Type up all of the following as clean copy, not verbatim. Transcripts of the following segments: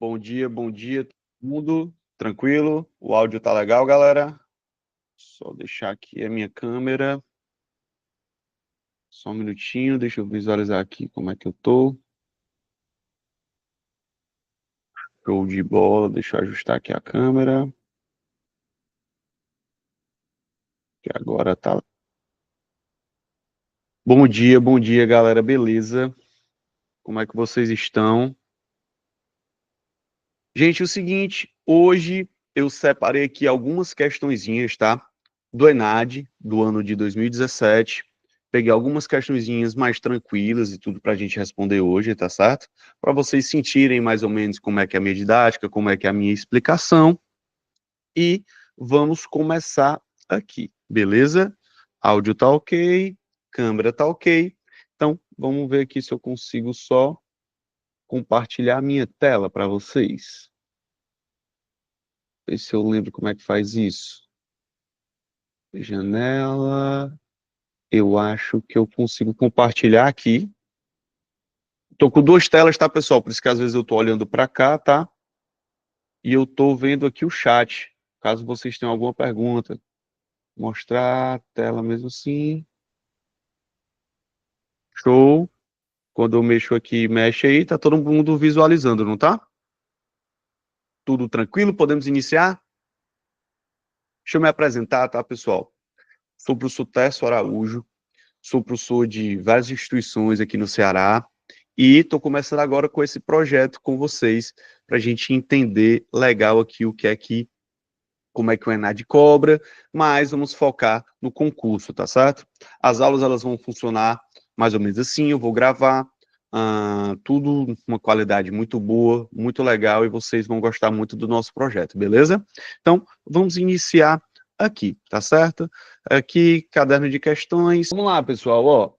bom dia, todo mundo. Tranquilo? O áudio tá legal, galera? Só deixar aqui a minha câmera. Só um minutinho, deixa eu visualizar aqui como é que eu tô. Show de bola, deixa eu ajustar aqui a câmera. Que agora tá. Bom dia, galera, beleza? Como é que vocês estão? Gente, é o seguinte, hoje eu separei aqui algumas questõezinhas, tá? Do ENAD, do ano de 2017. Peguei algumas questõezinhas mais tranquilas e tudo para a gente responder hoje, tá certo? Para vocês sentirem mais ou menos como é que é a minha didática, como é que é a minha explicação. E vamos começar aqui, beleza? Áudio tá ok, câmera tá ok. Então, vamos ver aqui se eu consigo só compartilhar a minha tela para vocês. Ver se eu lembro como é que faz isso. Janela. Eu acho que eu consigo compartilhar aqui. Tô com duas telas, tá, pessoal? Por isso que às vezes eu tô olhando para cá, tá? E eu tô vendo aqui o chat. Caso vocês tenham alguma pergunta. Mostrar a tela mesmo assim. Show. Quando eu mexo aqui, mexe aí, tá todo mundo visualizando, não tá? Tudo tranquilo? Podemos iniciar? Deixa eu me apresentar, tá, pessoal? Sou o professor Tércio Araújo. Sou professor de várias instituições aqui no Ceará e estou começando agora com esse projeto com vocês para a gente entender legal aqui o que é que, como é que o ENAD cobra, mas vamos focar no concurso, tá certo? As aulas elas vão funcionar mais ou menos assim, eu vou gravar, tudo uma qualidade muito boa, muito legal e vocês vão gostar muito do nosso projeto, beleza? Então, vamos iniciar aqui, tá certo? Aqui, caderno de questões. Vamos lá, pessoal, ó.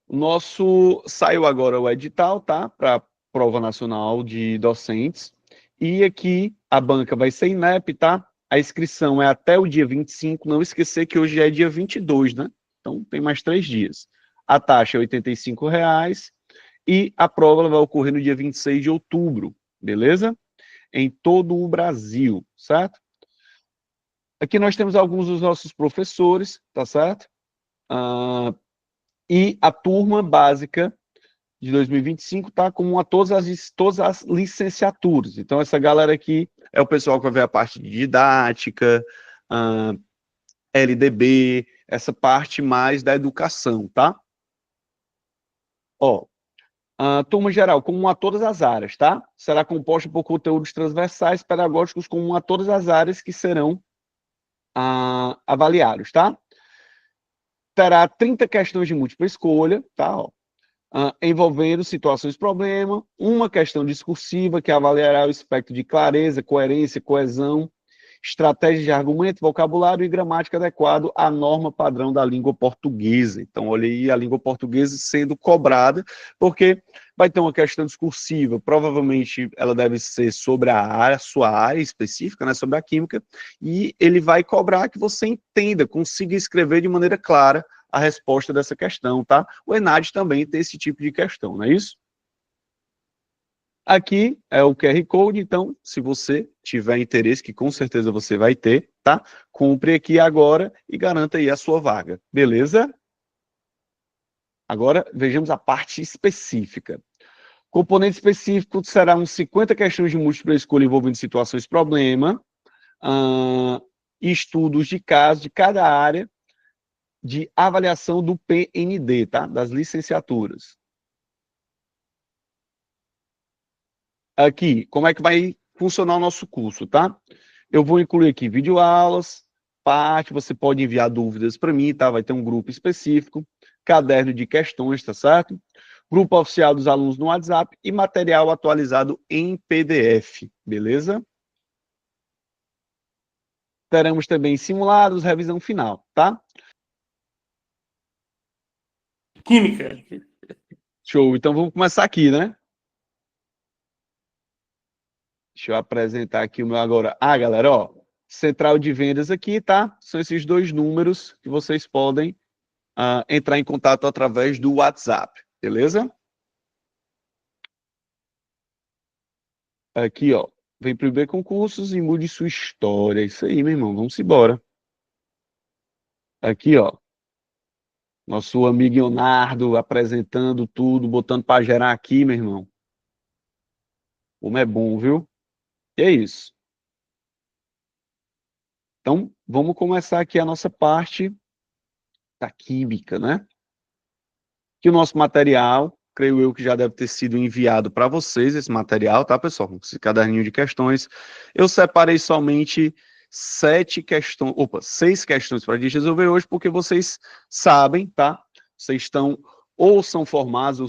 O nosso saiu agora o edital, tá? Para Prova Nacional de Docentes. E aqui a banca vai ser INEP, tá? A inscrição é até o dia 25. Não esquecer que hoje é dia 22, né? Então tem mais 3 dias. A taxa é R$ 85,00 e a prova vai ocorrer no dia 26 de outubro, beleza? Em todo o Brasil, certo? Aqui nós temos alguns dos nossos professores, tá certo? E a turma básica de 2025 tá com todas as licenciaturas. Então, essa galera aqui é o pessoal que vai ver a parte de didática, LDB, essa parte mais da educação, tá? Ó, turma geral, comum a todas as áreas, tá? Será composta por conteúdos transversais pedagógicos comum a todas as áreas que serão avaliados, tá? Terá 30 questões de múltipla escolha, tá? Ó, envolvendo situações-problema, uma questão discursiva que avaliará o espectro de clareza, coerência, coesão, estratégia de argumento, vocabulário e gramática adequado à norma padrão da língua portuguesa. Então, olha aí a língua portuguesa sendo cobrada, porque vai ter uma questão discursiva, provavelmente ela deve ser sobre a área, sua área específica, né, sobre a química, e ele vai cobrar que você entenda, consiga escrever de maneira clara a resposta dessa questão, tá? O ENAD também tem esse tipo de questão, não é isso? Aqui é o QR Code, então, se você tiver interesse, que com certeza você vai ter, tá? Compre aqui agora e garanta aí a sua vaga, beleza? Agora, vejamos a parte específica. Componente específico serão 50 questões de múltipla escolha envolvendo situações-problema, estudos de caso de cada área de avaliação do PND, tá? Das licenciaturas. Aqui, como é que vai funcionar o nosso curso, tá? Eu vou incluir aqui videoaulas, parte, você pode enviar dúvidas para mim, tá? Vai ter um grupo específico, caderno de questões, tá certo? Grupo oficial dos alunos no WhatsApp e material atualizado em PDF, beleza? Teremos também simulados, revisão final, tá? Química. Show, então vamos começar aqui, né? Deixa eu apresentar aqui o meu agora. Galera, ó, central de vendas aqui, tá? São esses dois números que vocês podem entrar em contato através do WhatsApp, beleza? Aqui, ó, Vem pro IB Concursos e mude sua história. Isso aí, meu irmão. Vamos embora. Aqui, ó. Nosso amigo Leonardo apresentando tudo, botando para gerar aqui, meu irmão. Como é bom, viu? E é isso. Então, vamos começar aqui a nossa parte da química, né? Que o nosso material, creio eu que já deve ter sido enviado para vocês, esse material, tá, pessoal? Esse caderninho de questões. Eu separei somente 6 questões para a gente resolver hoje, porque vocês sabem, tá? Vocês estão ou são formados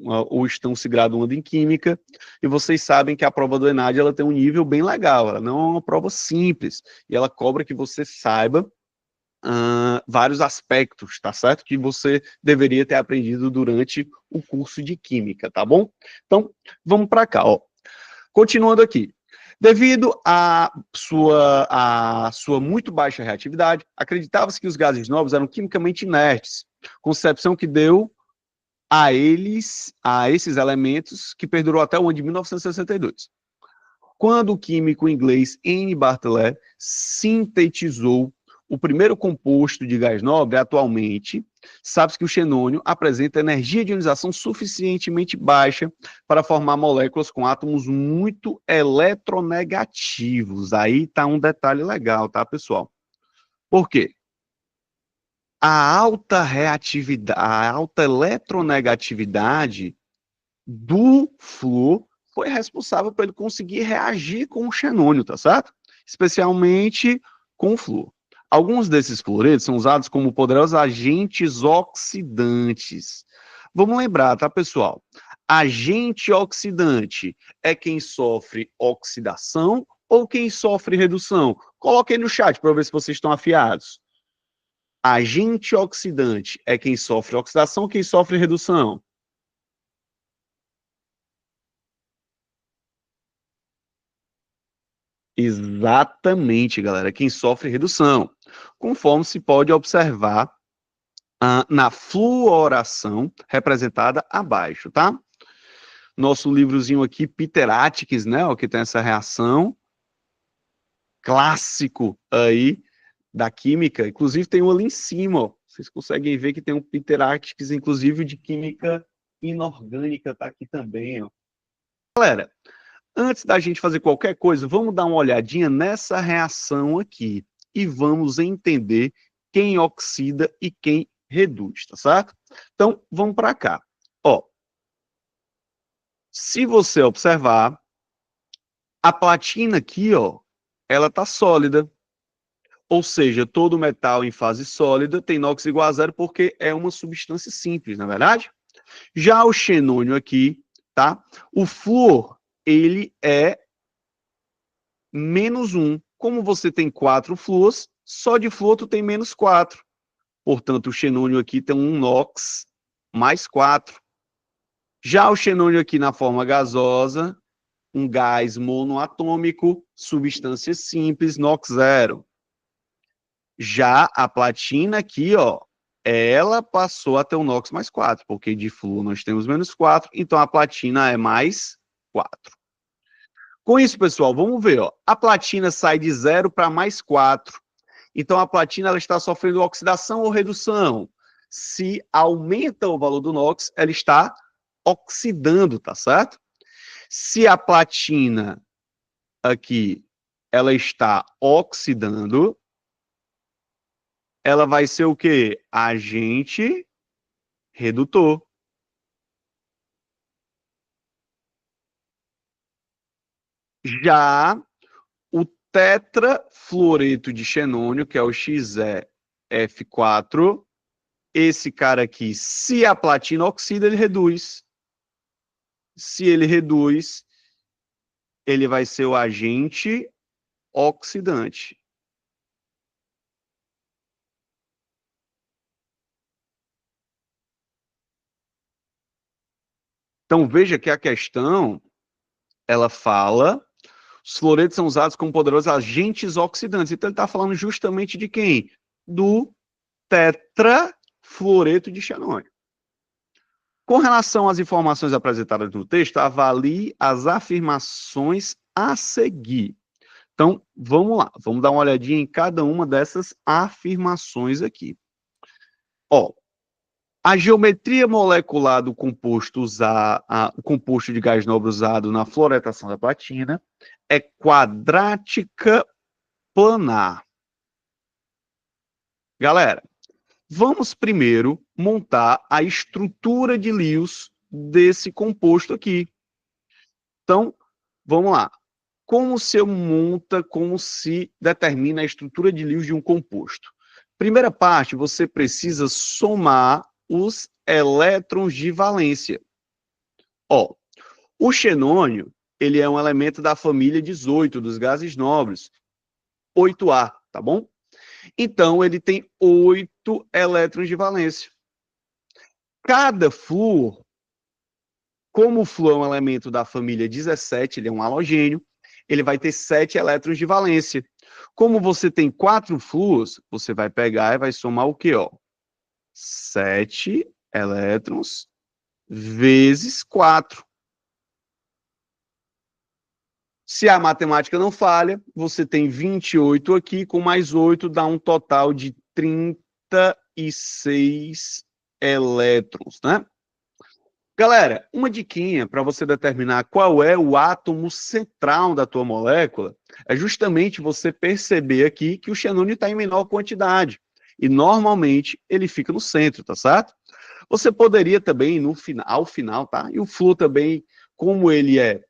ou estão se graduando em química, e vocês sabem que a prova do ENAD ela tem um nível bem legal, ela não é uma prova simples, e ela cobra que você saiba vários aspectos, tá certo? Que você deveria ter aprendido durante o curso de Química, tá bom? Então, vamos para cá, ó. Continuando aqui. Devido à sua muito baixa reatividade, acreditava-se que os gases nobres eram quimicamente inertes, concepção que deu a esses elementos, que perdurou até o ano de 1962. Quando o químico inglês N. Bartlett sintetizou o primeiro composto de gás nobre, atualmente, sabe-se que o xenônio apresenta energia de ionização suficientemente baixa para formar moléculas com átomos muito eletronegativos. Aí está um detalhe legal, tá, pessoal? Por quê? A alta reatividade, a alta eletronegatividade do flúor foi responsável por ele conseguir reagir com o xenônio, tá certo? Especialmente com o flúor. Alguns desses fluoretos são usados como poderosos agentes oxidantes. Vamos lembrar, tá, pessoal? Agente oxidante é quem sofre oxidação ou quem sofre redução? Coloquem no chat para ver se vocês estão afiados. Agente oxidante é quem sofre oxidação ou quem sofre redução? Exatamente, galera, quem sofre redução, conforme se pode observar na fluoração representada abaixo, tá? Nosso livrozinho aqui, Piteratics, né, ó, que tem essa reação, clássico aí da química, inclusive tem um ali em cima, ó, vocês conseguem ver que tem um Piteratics, inclusive de química inorgânica, tá aqui também, ó. Galera, antes da gente fazer qualquer coisa, vamos dar uma olhadinha nessa reação aqui e vamos entender quem oxida e quem reduz, tá certo? Então, vamos para cá. Ó, se você observar, a platina aqui, ó, ela tá sólida. Ou seja, todo metal em fase sólida tem NOx igual a zero porque é uma substância simples, na verdade? Já o xenônio aqui, tá? O flúor, ele é -1. Como você tem 4 flúors, só de flúor tu tem -4. Portanto, o xenônio aqui tem um NOx mais 4. Já o xenônio aqui na forma gasosa, um gás monoatômico, substância simples, NOx 0. Já a platina aqui, ó, ela passou a ter um NOx mais 4, porque de flúor nós temos -4, então a platina é mais 4. Com isso, pessoal, vamos ver, ó, a platina sai de 0 para mais 4. Então, a platina ela está sofrendo oxidação ou redução. Se aumenta o valor do NOx, ela está oxidando, tá certo? Se a platina aqui ela está oxidando, ela vai ser o quê? Agente redutor. Já o tetrafluoreto de xenônio, que é o XeF4, esse cara aqui, se a platina oxida, ele reduz. Se ele reduz, ele vai ser o agente oxidante. Então, veja que a questão, ela fala, os fluoretos são usados como poderosos agentes oxidantes. Então, ele está falando justamente de quem? Do tetrafluoreto de xenônio. Com relação às informações apresentadas no texto, avalie as afirmações a seguir. Então, vamos lá, vamos dar uma olhadinha em cada uma dessas afirmações aqui. Ó, a geometria molecular do composto o composto de gás nobre usado na fluoretação da platina é quadrática planar. Galera, vamos primeiro montar a estrutura de Lewis desse composto aqui. Então, vamos lá. Como se determina a estrutura de Lewis de um composto? Primeira parte, você precisa somar os elétrons de valência. Ó, o xenônio, ele é um elemento da família 18 dos gases nobres, 8A, tá bom? Então, ele tem 8 elétrons de valência. Cada flúor, como o flúor é um elemento da família 17, ele é um halogênio, ele vai ter 7 elétrons de valência. Como você tem 4 flúors, você vai pegar e vai somar o quê? Ó? 7 elétrons vezes 4. Se a matemática não falha, você tem 28 aqui, com mais 8 dá um total de 36 elétrons, né? Galera, uma diquinha para você determinar qual é o átomo central da tua molécula é justamente você perceber aqui que o xenônio está em menor quantidade. E normalmente ele fica no centro, tá certo? Você poderia também, ao final, tá? E o flúor também, como ele é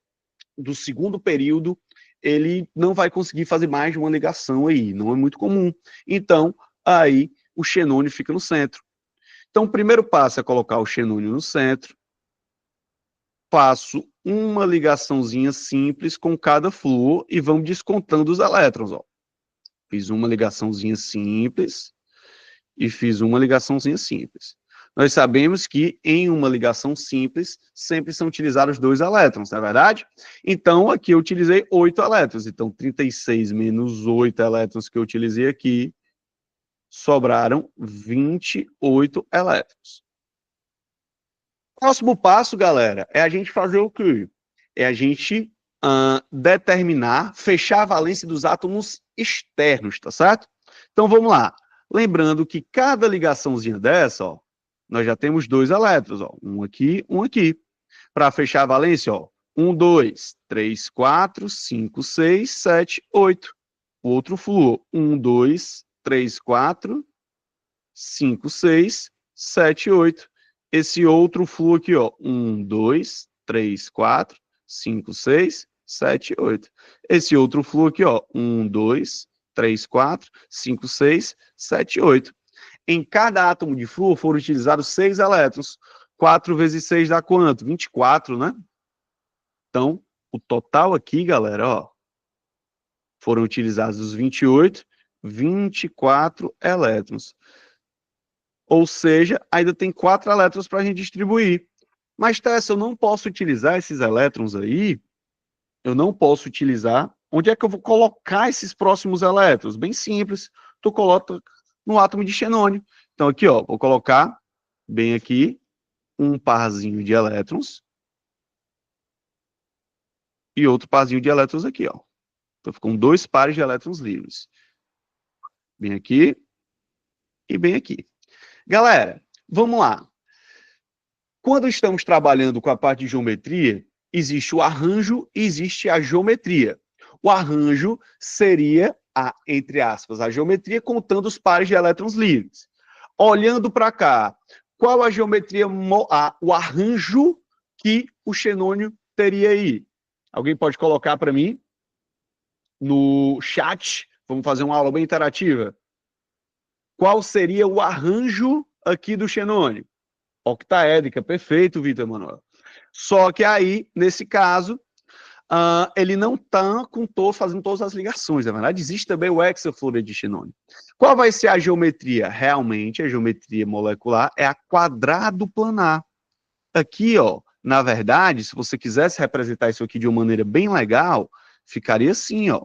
do segundo período, ele não vai conseguir fazer mais de uma ligação aí, não é muito comum. Então, aí o xenônio fica no centro. Então, o primeiro passo é colocar o xenônio no centro. Faço uma ligaçãozinha simples com cada flúor e vamos descontando os elétrons, ó. Fiz uma ligaçãozinha simples e fiz uma ligaçãozinha simples. Nós sabemos que em uma ligação simples sempre são utilizados 2 elétrons, não é verdade? Então, aqui eu utilizei 8 elétrons. Então, 36 menos 8 elétrons que eu utilizei aqui, sobraram 28 elétrons. Próximo passo, galera, é a gente fazer o quê? É a gente determinar, fechar a valência dos átomos externos, tá certo? Então, vamos lá. Lembrando que cada ligaçãozinha dessa, ó, nós já temos 2 elétrons, ó, um aqui, um aqui. Para fechar a valência, ó, 1, 2, 3, 4, 5, 6, 7, 8. O outro flúor, 1, 2, 3, 4, 5, 6, 7, 8. Esse outro flúor aqui, ó, 1, 2, 3, 4, 5, 6, 7, 8. Esse outro flúor aqui, ó, 1, 2, 3, 4, 5, 6, 7, 8. Em cada átomo de flúor foram utilizados 6 elétrons. 4 vezes 6 dá quanto? 24, né? Então, o total aqui, galera, ó, foram utilizados os 28, 24 elétrons. Ou seja, ainda tem 4 elétrons para a gente distribuir. Mas, Tessa, eu não posso utilizar esses elétrons aí, eu não posso utilizar. Onde é que eu vou colocar esses próximos elétrons? Bem simples, tu coloca no átomo de xenônio. Então, aqui, ó, vou colocar bem aqui um parzinho de elétrons e outro parzinho de elétrons aqui, ó. Então, ficam 2 pares de elétrons livres. Bem aqui e bem aqui. Galera, vamos lá. Quando estamos trabalhando com a parte de geometria, existe o arranjo e existe a geometria. O arranjo seria, entre aspas, a geometria contando os pares de elétrons livres. Olhando para cá, qual a geometria, o arranjo que o xenônio teria aí? Alguém pode colocar para mim no chat? Vamos fazer uma aula bem interativa. Qual seria o arranjo aqui do xenônio? Octaédrica, perfeito, Vitor Emanuel. Só que aí, nesse caso, ele não está fazendo todas as ligações, na verdade, existe também o hexafluoreto de xenônio. Qual vai ser a geometria? Realmente, a geometria molecular é a quadrado planar. Aqui, ó, na verdade, se você quisesse representar isso aqui de uma maneira bem legal, ficaria assim, ó.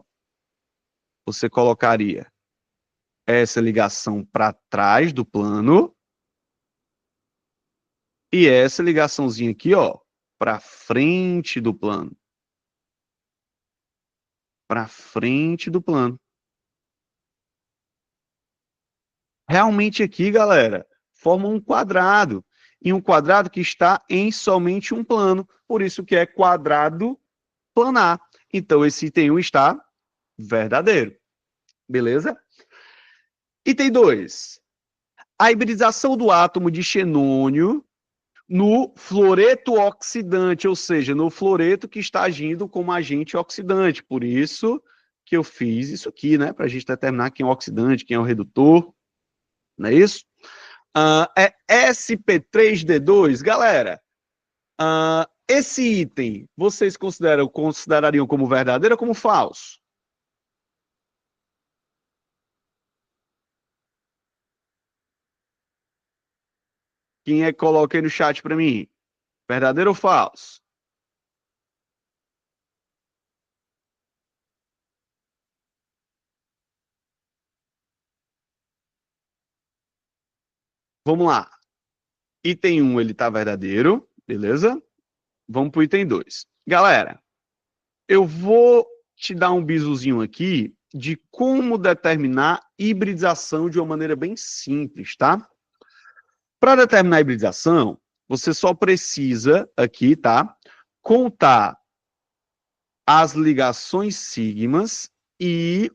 Você colocaria essa ligação para trás do plano e essa ligaçãozinha aqui, ó, para frente do plano. para frente do plano. Realmente aqui, galera, forma um quadrado. E um quadrado que está em somente um plano. Por isso que é quadrado planar. Então, esse item 1 está verdadeiro. Beleza? Item 2. A hibridização do átomo de xenônio no fluoreto oxidante, ou seja, no fluoreto que está agindo como agente oxidante. Por isso que eu fiz isso aqui, né? Para a gente determinar quem é o oxidante, quem é o redutor. Não é isso? É sp3d2. Galera, esse item vocês considerariam como verdadeiro ou como falso? Quem é que coloca aí no chat para mim? Verdadeiro ou falso? Vamos lá. Item 1, ele está verdadeiro, beleza? Vamos para o item 2. Galera, eu vou te dar um bisuzinho aqui de como determinar hibridização de uma maneira bem simples, tá? Para determinar a hibridização, você só precisa aqui, tá? Contar as ligações sigmas e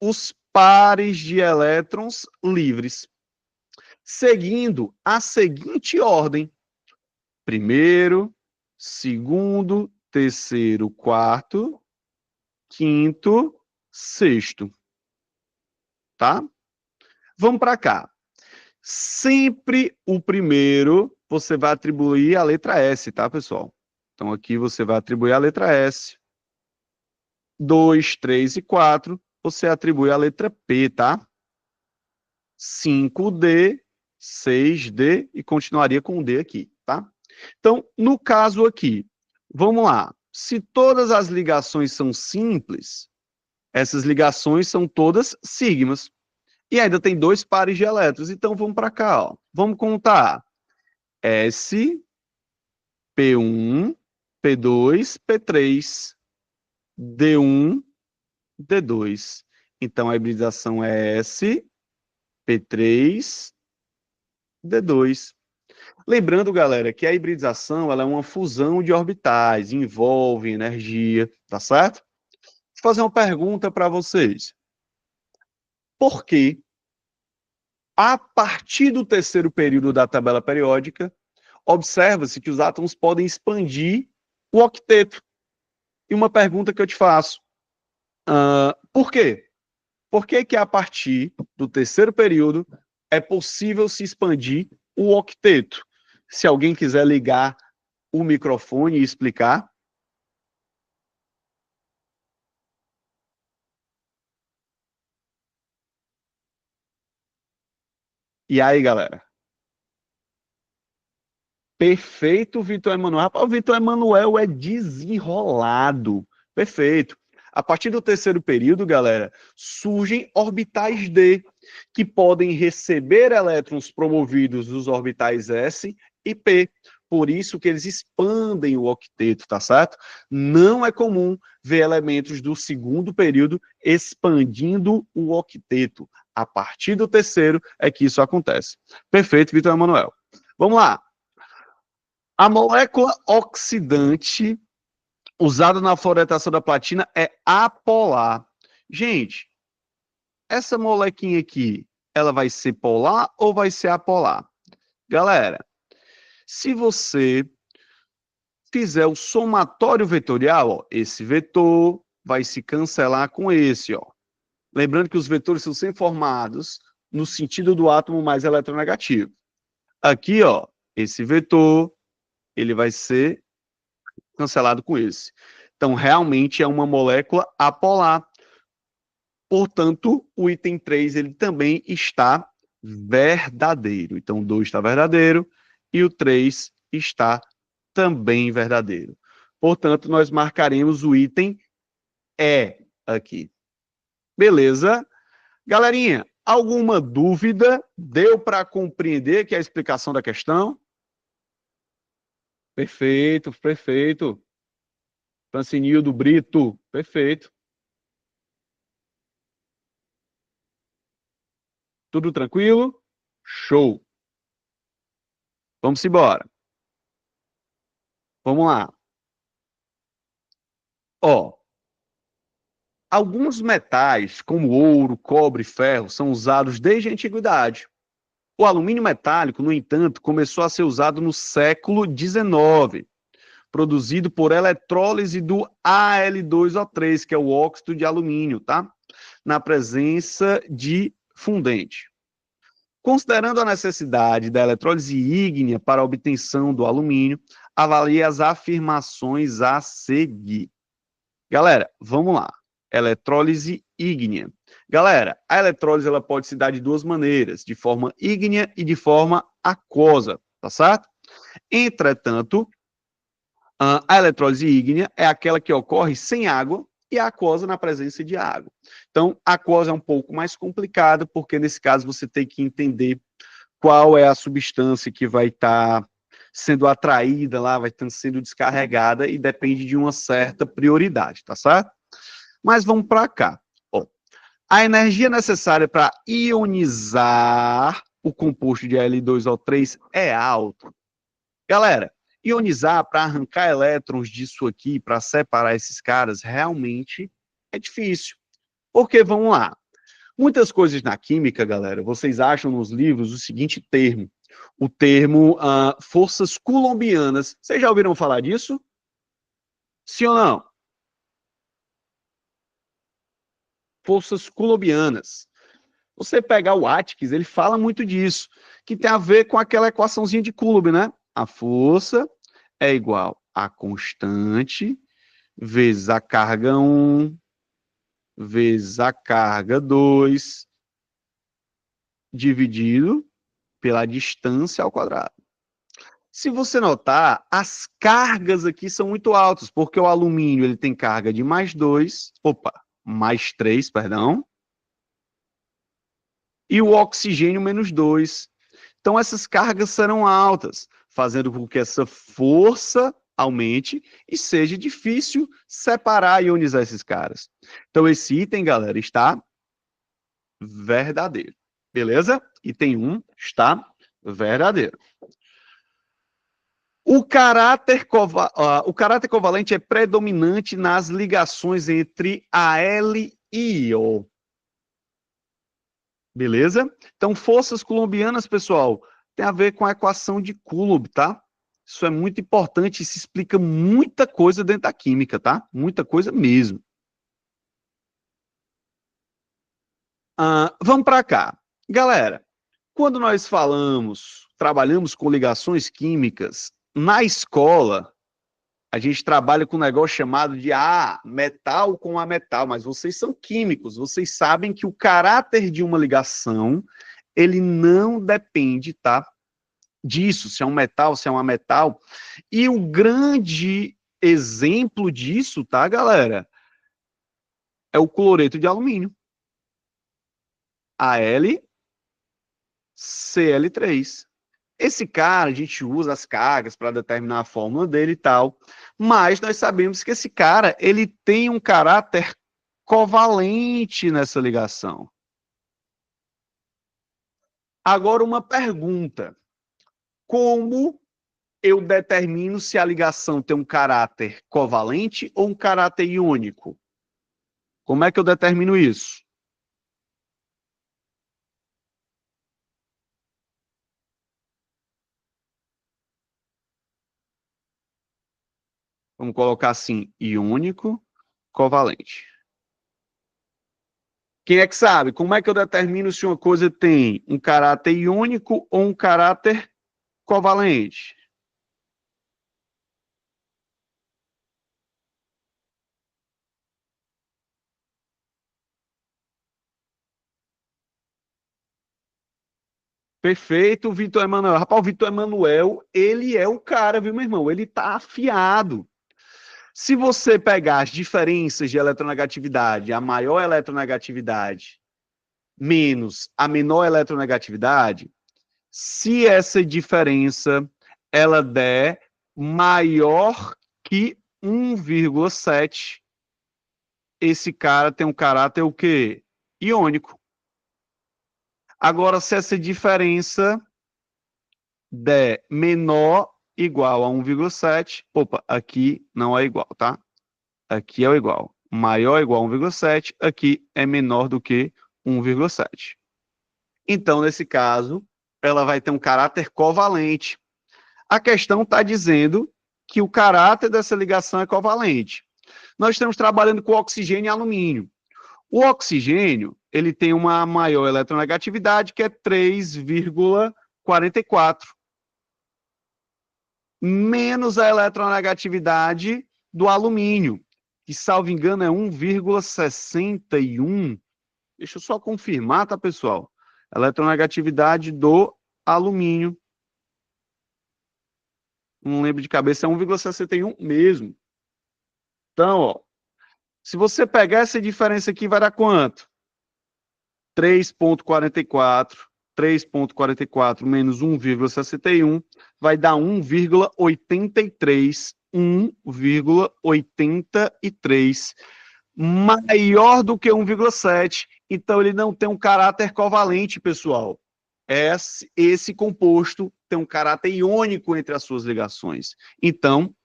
os pares de elétrons livres, seguindo a seguinte ordem: primeiro, segundo, terceiro, quarto, quinto, sexto, tá? Vamos para cá. Sempre o primeiro você vai atribuir a letra S, tá, pessoal? Então aqui você vai atribuir a letra S. 2, 3 e 4, você atribui a letra P, tá? 5D, 6D e continuaria com o D aqui, tá? Então, no caso aqui, vamos lá. Se todas as ligações são simples, essas ligações são todas sigmas. E ainda tem dois pares de elétrons. Então, vamos para cá, ó. Vamos contar. S, P1, P2, P3, D1, D2. Então, a hibridização é S, P3, D2. Lembrando, galera, que a hibridização ela é uma fusão de orbitais, envolve energia, tá certo? Vou fazer uma pergunta para vocês. Por que, a partir do terceiro período da tabela periódica, observa-se que os átomos podem expandir o octeto? E uma pergunta que eu te faço, por quê? Por que que a partir do terceiro período é possível se expandir o octeto? Se alguém quiser ligar o microfone e explicar. E aí, galera? Perfeito, Vitor Emanuel. Rapaz, o Vitor Emanuel é desenrolado. Perfeito. A partir do terceiro período, galera, surgem orbitais D, que podem receber elétrons promovidos dos orbitais S e P. Por isso que eles expandem o octeto, tá certo? Não é comum ver elementos do segundo período expandindo o octeto. A partir do terceiro é que isso acontece. Perfeito, Vitor Emanuel. Vamos lá. A molécula oxidante usada na fluoretação da platina é apolar. Gente, essa molequinha aqui, ela vai ser polar ou vai ser apolar? Galera, se você fizer o somatório vetorial, ó, esse vetor vai se cancelar com esse, ó. Lembrando que os vetores são sempre formados no sentido do átomo mais eletronegativo. Aqui, ó, esse vetor, ele vai ser cancelado com esse. Então, realmente é uma molécula apolar. Portanto, o item 3 ele também está verdadeiro. Então, o 2 está verdadeiro e o 3 está também verdadeiro. Portanto, nós marcaremos o item E aqui. Beleza? Galerinha, alguma dúvida? Deu para compreender que é a explicação da questão? Perfeito, perfeito. Francinildo Brito, perfeito. Tudo tranquilo? Show. Vamos embora. Vamos lá. Ó, alguns metais, como ouro, cobre e ferro, são usados desde a antiguidade. O alumínio metálico, no entanto, começou a ser usado no século XIX, produzido por eletrólise do Al2O3, que é o óxido de alumínio, tá? Na presença de fundente. Considerando a necessidade da eletrólise ígnea para a obtenção do alumínio, avalie as afirmações a seguir. Galera, vamos lá. Eletrólise ígnea. Galera, a eletrólise ela pode se dar de duas maneiras, de forma ígnea e de forma aquosa, tá certo? Entretanto, a eletrólise ígnea é aquela que ocorre sem água e a aquosa na presença de água. Então, a aquosa é um pouco mais complicada, porque nesse caso você tem que entender qual é a substância que vai estar sendo atraída lá, vai estar sendo descarregada e depende de uma certa prioridade, tá certo? Mas vamos para cá. Ó, a energia necessária para ionizar o composto de Al2O3 é alta. Galera, ionizar para arrancar elétrons disso aqui, para separar esses caras, realmente é difícil. Porque, vamos lá, muitas coisas na química, galera, vocês acham nos livros o seguinte termo, o termo forças coulombianas. Vocês já ouviram falar disso? Sim ou não? Forças coulombianas. Você pegar o Atkiss, ele fala muito disso, que tem a ver com aquela equaçãozinha de Coulomb, né? A força é igual a constante vezes a carga 1 vezes a carga 2 dividido pela distância ao quadrado. Se você notar, as cargas aqui são muito altas, porque o alumínio ele tem carga de mais 3, perdão, e o oxigênio menos 2. Então essas cargas serão altas, fazendo com que essa força aumente e seja difícil separar e ionizar esses caras. Então esse item, galera, está verdadeiro. Beleza? Item 1 está verdadeiro. O caráter covalente é predominante nas ligações entre Al e O. Beleza? Então, forças coulombianas, pessoal, tem a ver com a equação de Coulomb, tá? Isso é muito importante, isso explica muita coisa dentro da química, tá? Muita coisa mesmo. Vamos para cá. Galera, quando nós trabalhamos com ligações químicas, na escola, a gente trabalha com um negócio chamado de metal com a metal, mas vocês são químicos, vocês sabem que o caráter de uma ligação, ele não depende, tá? Disso, se é um metal, se é uma metal. E o grande exemplo disso, tá, galera? É o cloreto de alumínio. AlCl3. Esse cara, a gente usa as cargas para determinar a fórmula dele e tal, mas nós sabemos que esse cara, ele tem um caráter covalente nessa ligação. Agora, uma pergunta. Como eu determino se a ligação tem um caráter covalente ou um caráter iônico? Como é que eu determino isso? Vamos colocar assim, iônico, covalente. Quem é que sabe? Como é que eu determino se uma coisa tem um caráter iônico ou um caráter covalente? Perfeito, Vitor Emanuel. Rapaz, o Vitor Emanuel, ele é o cara, viu, meu irmão? Ele tá afiado. Se você pegar as diferenças de eletronegatividade, a maior eletronegatividade menos a menor eletronegatividade, se essa diferença ela der maior que 1,7, esse cara tem um caráter o quê? Iônico. Agora, se essa diferença der menor igual a 1,7, opa, aqui não é igual, tá? Aqui é o igual. Maior ou igual a 1,7, aqui é menor do que 1,7. Então, nesse caso, ela vai ter um caráter covalente. A questão está dizendo que o caráter dessa ligação é covalente. Nós estamos trabalhando com oxigênio e alumínio. O oxigênio, ele tem uma maior eletronegatividade, que é 3,44, menos a eletronegatividade do alumínio, que, salvo engano, é 1,61. Deixa eu só confirmar, tá, pessoal? Eletronegatividade do alumínio. Não lembro de cabeça, é 1,61 mesmo. Então, ó, se você pegar essa diferença aqui, vai dar quanto? 3,44 menos 1,61 vai dar 1,83. 1,83. Maior do que 1,7. Então, ele não tem um caráter covalente, pessoal. Esse composto tem um caráter iônico entre as suas ligações. Então,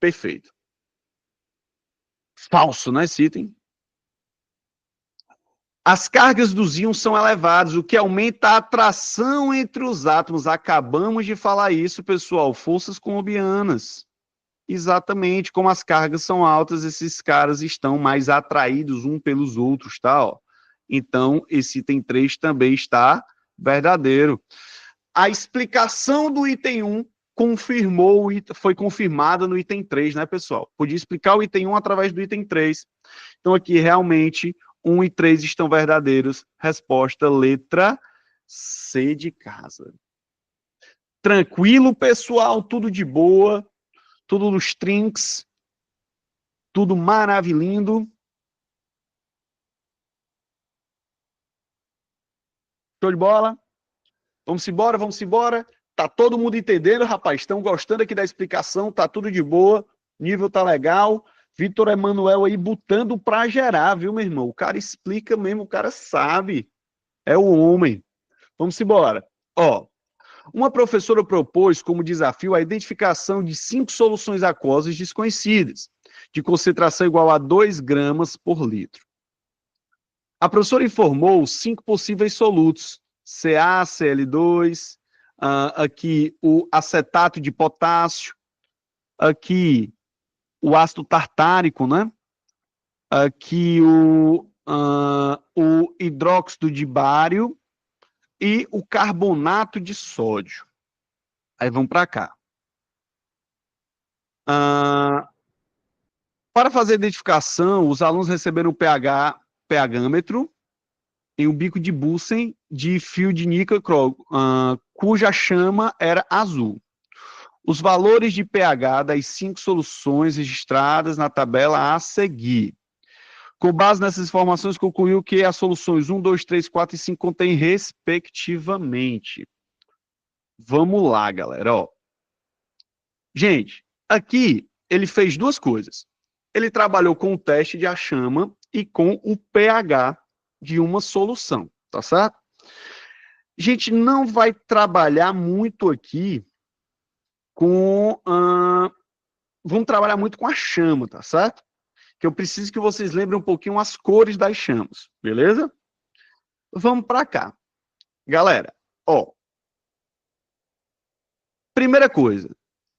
perfeito. Falso, né, esse item? As cargas dos íons são elevadas, o que aumenta a atração entre os átomos. Acabamos de falar isso, pessoal. Forças colombianas. Exatamente, como as cargas são altas, esses caras estão mais atraídos uns pelos outros, tá? Ó. Então, esse item 3 também está verdadeiro. A explicação do item 1 foi confirmada no item 3, né, pessoal? Podia explicar o item 1 através do item 3. Então, aqui, realmente, 1 e 3 estão verdadeiros. Resposta, letra C de casa. Tranquilo, pessoal? Tudo de boa? Tudo nos trinks? Tudo maravilhoso? Show de bola? Vamos embora, vamos embora. Tá todo mundo entendendo, rapaz? Estão gostando aqui da explicação? Tá tudo de boa? Nível tá legal? Vitor Emanuel aí botando pra gerar, viu, meu irmão? O cara explica mesmo, o cara sabe. É o homem. Vamos embora. Ó, uma professora propôs como desafio a identificação de 5 soluções aquosas desconhecidas, de concentração igual a 2 gramas por litro. A professora informou 5 possíveis solutos, CaCl2, aqui o acetato de potássio, aqui o ácido tartárico, né? Aqui o hidróxido de bário e o carbonato de sódio. Aí vamos para cá. Para fazer a identificação, os alunos receberam o pHmetro em um bico de Bunsen de fio de níquel cuja chama era azul. Os valores de pH das 5 soluções registradas na tabela a seguir. Com base nessas informações, concluiu que as soluções 1, 2, 3, 4 e 5 contêm respectivamente. Vamos lá, galera. Ó. Gente, aqui ele fez 2 coisas. Ele trabalhou com o teste de achama e com o pH de uma solução, tá certo? A gente não vai trabalhar muito aqui com... vamos trabalhar muito com a chama, tá certo? Que eu preciso que vocês lembrem um pouquinho as cores das chamas, beleza? Vamos para cá. Galera, ó. Primeira coisa,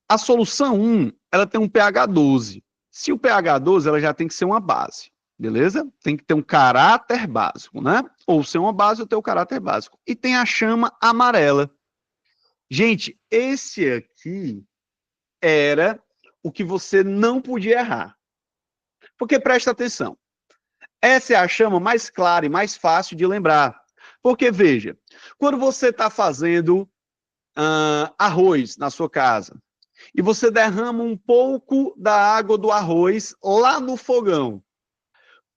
a solução 1, ela tem um pH 12. Se o pH 12, ela já tem que ser uma base, beleza? Tem que ter um caráter básico, né? Ou ser uma base ou ter o caráter básico. E tem a chama amarela. Gente, esse aqui era o que você não podia errar. Porque presta atenção. Essa é a chama mais clara e mais fácil de lembrar. Porque, veja, quando você está fazendo arroz na sua casa e você derrama um pouco da água do arroz lá no fogão,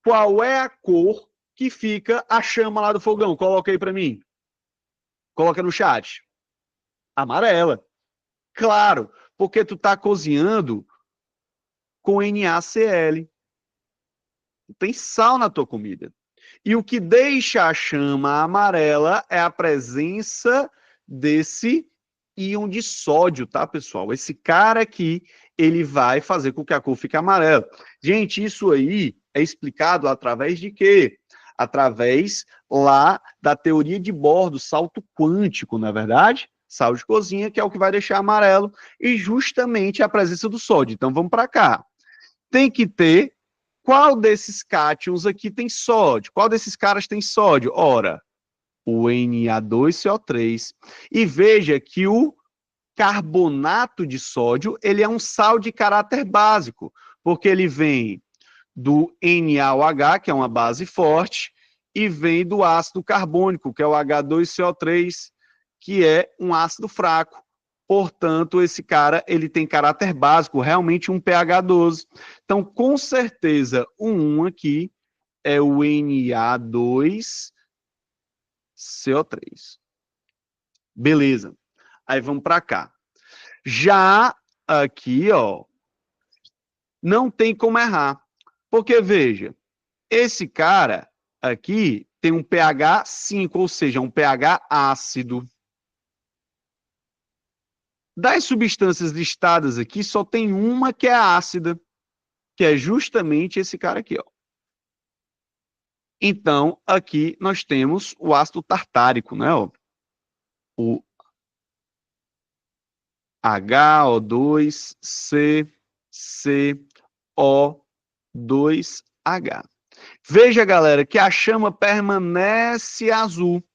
qual é a cor que fica a chama lá do fogão? Coloca aí para mim. Coloca no chat. Amarela. Claro, porque tu está cozinhando com NaCl. Tem sal na tua comida. E o que deixa a chama amarela é a presença desse íon de sódio, tá, pessoal? Esse cara aqui, ele vai fazer com que a cor fique amarela. Gente, isso aí é explicado através de quê? Através lá da teoria de Bohr, do salto quântico, não é verdade? Sal de cozinha, que é o que vai deixar amarelo, e justamente a presença do sódio. Então, vamos para cá. Tem que ter qual desses cátions aqui tem sódio? Qual desses caras tem sódio? Ora, o Na2CO3. E veja que o carbonato de sódio, ele é um sal de caráter básico, porque ele vem do NaOH, que é uma base forte, e vem do ácido carbônico, que é o H2CO3, que é um ácido fraco. Portanto, esse cara ele tem caráter básico, realmente um pH 12. Então, com certeza, o 1 aqui é o Na2CO3. Beleza. Aí vamos para cá. Já aqui, ó, não tem como errar. Porque, veja, esse cara aqui tem um pH 5, ou seja, um pH ácido. Das substâncias listadas aqui, só tem uma que é ácida, que é justamente esse cara aqui, ó. Então, aqui nós temos o ácido tartárico, né? Ó. O HO2CCO2H. Veja, galera, que a chama permanece azul,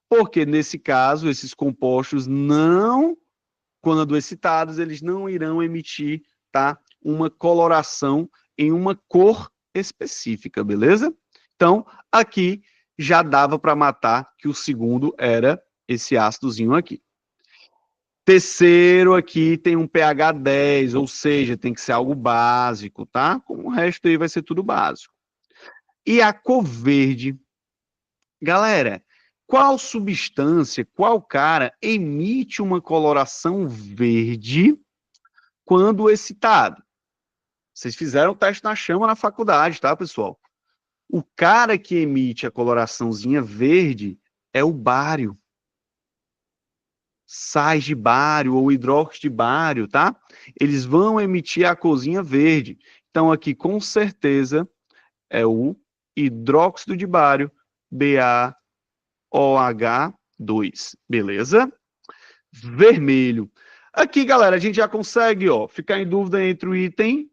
porque nesse caso, esses compostos não, quando excitados, eles não irão emitir, tá, uma coloração em uma cor específica, beleza? Então, aqui já dava para matar que o segundo era esse ácidozinho aqui. Terceiro aqui tem um pH 10, ou seja, tem que ser algo básico, tá? Como o resto aí vai ser tudo básico. E a cor verde, galera, qual substância, qual cara emite uma coloração verde quando excitado? Vocês fizeram o teste na chama na faculdade, tá, pessoal? O cara que emite a coloraçãozinha verde é o bário. Sais de bário ou hidróxido de bário, tá? Eles vão emitir a corzinha verde. Então, aqui, com certeza, é o hidróxido de bário, BaOH2. Beleza? Vermelho. Aqui, galera, a gente já consegue, ó, ficar em dúvida entre o item,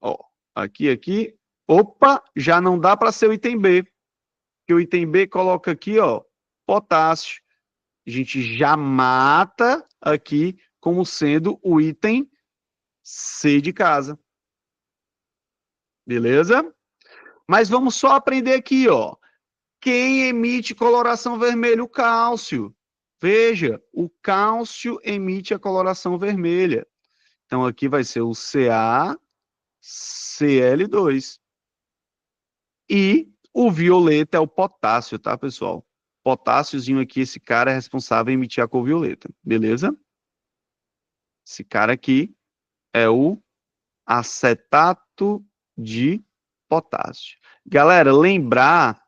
ó, aqui. Opa, já não dá para ser o item B. Porque o item B coloca aqui, ó, potássio. A gente já mata aqui como sendo o item C de casa. Beleza? Mas vamos só aprender aqui, ó. Quem emite coloração vermelha? O cálcio. Veja, o cálcio emite a coloração vermelha. Então, aqui vai ser o CaCl2. E o violeta é o potássio, tá, pessoal? Potássiozinho aqui, esse cara é responsável em emitir a cor violeta. Beleza? Esse cara aqui é o acetato de potássio. Galera, lembrar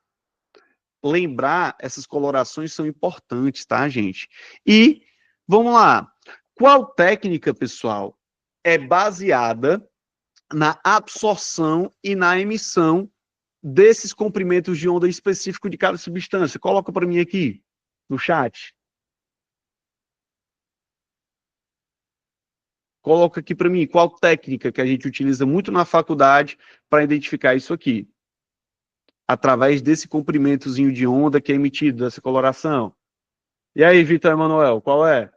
essas colorações são importantes, tá, gente? E vamos lá. Qual técnica, pessoal, é baseada na absorção e na emissão desses comprimentos de onda específico de cada substância? Coloca para mim aqui no chat. Coloca aqui para mim qual técnica que a gente utiliza muito na faculdade para identificar isso aqui. Através desse comprimentozinho de onda que é emitido, dessa coloração. E aí, Vitor Emanuel, qual é?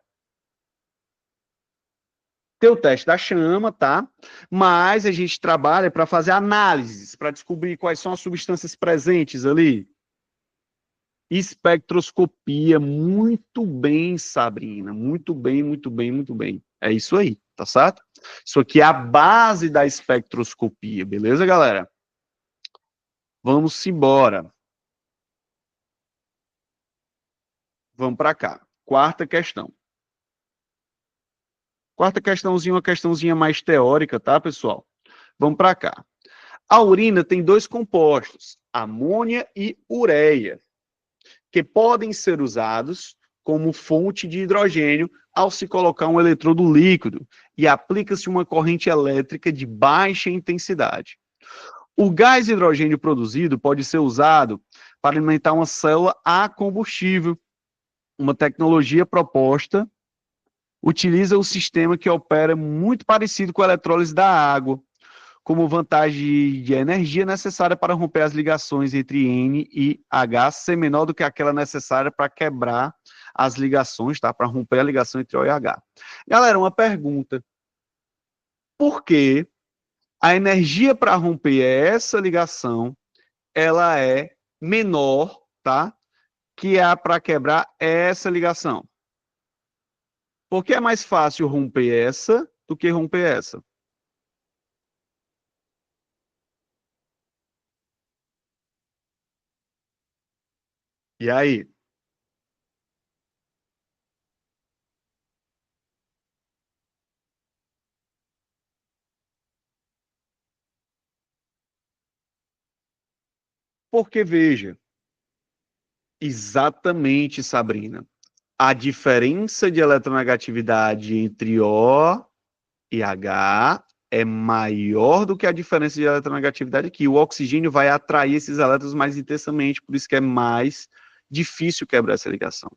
Tem o teste da chama, tá? Mas a gente trabalha para fazer análises, para descobrir quais são as substâncias presentes ali. Espectroscopia, muito bem, Sabrina, muito bem, muito bem, muito bem. É isso aí, tá certo? Isso aqui é a base da espectroscopia, beleza, galera? Vamos embora. Vamos para cá. Quarta questão. Quarta questãozinha, uma questãozinha mais teórica, tá, pessoal? Vamos para cá. A urina tem dois compostos, amônia e ureia, que podem ser usados como fonte de hidrogênio ao se colocar um eletrodo líquido e aplica-se uma corrente elétrica de baixa intensidade. O gás hidrogênio produzido pode ser usado para alimentar uma célula a combustível. Uma tecnologia proposta utiliza o sistema que opera muito parecido com a eletrólise da água, como vantagem de energia necessária para romper as ligações entre N e H ser menor do que aquela necessária para quebrar as ligações, tá? Para romper a ligação entre O e H. Galera, uma pergunta. Por que a energia para romper essa ligação, ela é menor, tá? Que a para quebrar essa ligação? Porque é mais fácil romper essa do que romper essa? E aí? Porque, veja, exatamente, Sabrina, a diferença de eletronegatividade entre O e H é maior do que a diferença de eletronegatividade aqui. O oxigênio vai atrair esses elétrons mais intensamente, por isso que é mais difícil quebrar essa ligação.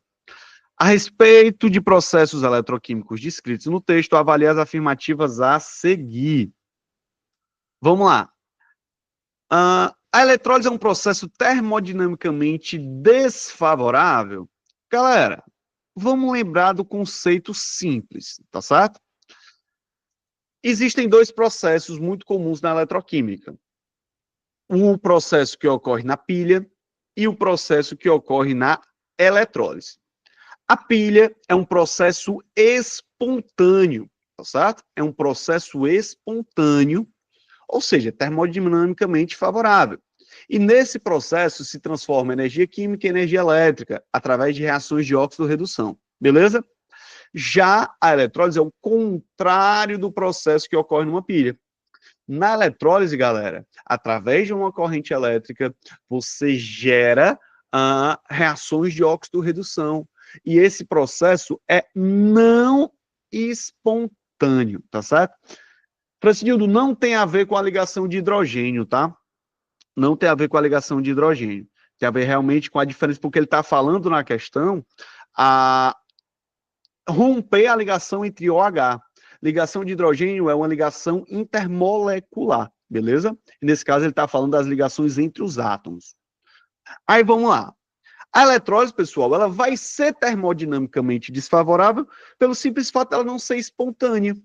A respeito de processos eletroquímicos descritos no texto, avalie as afirmativas a seguir. Vamos lá. A eletrólise é um processo termodinamicamente desfavorável? Galera, vamos lembrar do conceito simples, tá certo? Existem dois processos muito comuns na eletroquímica. O processo que ocorre na pilha e o processo que ocorre na eletrólise. A pilha é um processo espontâneo, tá certo? É um processo espontâneo, ou seja, termodinamicamente favorável. E nesse processo se transforma energia química em energia elétrica, através de reações de óxido-redução. Beleza? Já a eletrólise é o contrário do processo que ocorre numa pilha. Na eletrólise, galera, através de uma corrente elétrica, você gera reações de óxido-redução. E esse processo é não espontâneo, tá certo? Francinildo, não tem a ver com a ligação de hidrogênio, tá? Não tem a ver com a ligação de hidrogênio. Tem a ver realmente com a diferença, porque ele está falando na questão a romper a ligação entre OH. Ligação de hidrogênio é uma ligação intermolecular, beleza? E nesse caso ele está falando das ligações entre os átomos. Aí vamos lá. A eletrólise, pessoal, ela vai ser termodinamicamente desfavorável pelo simples fato dela não ser espontânea.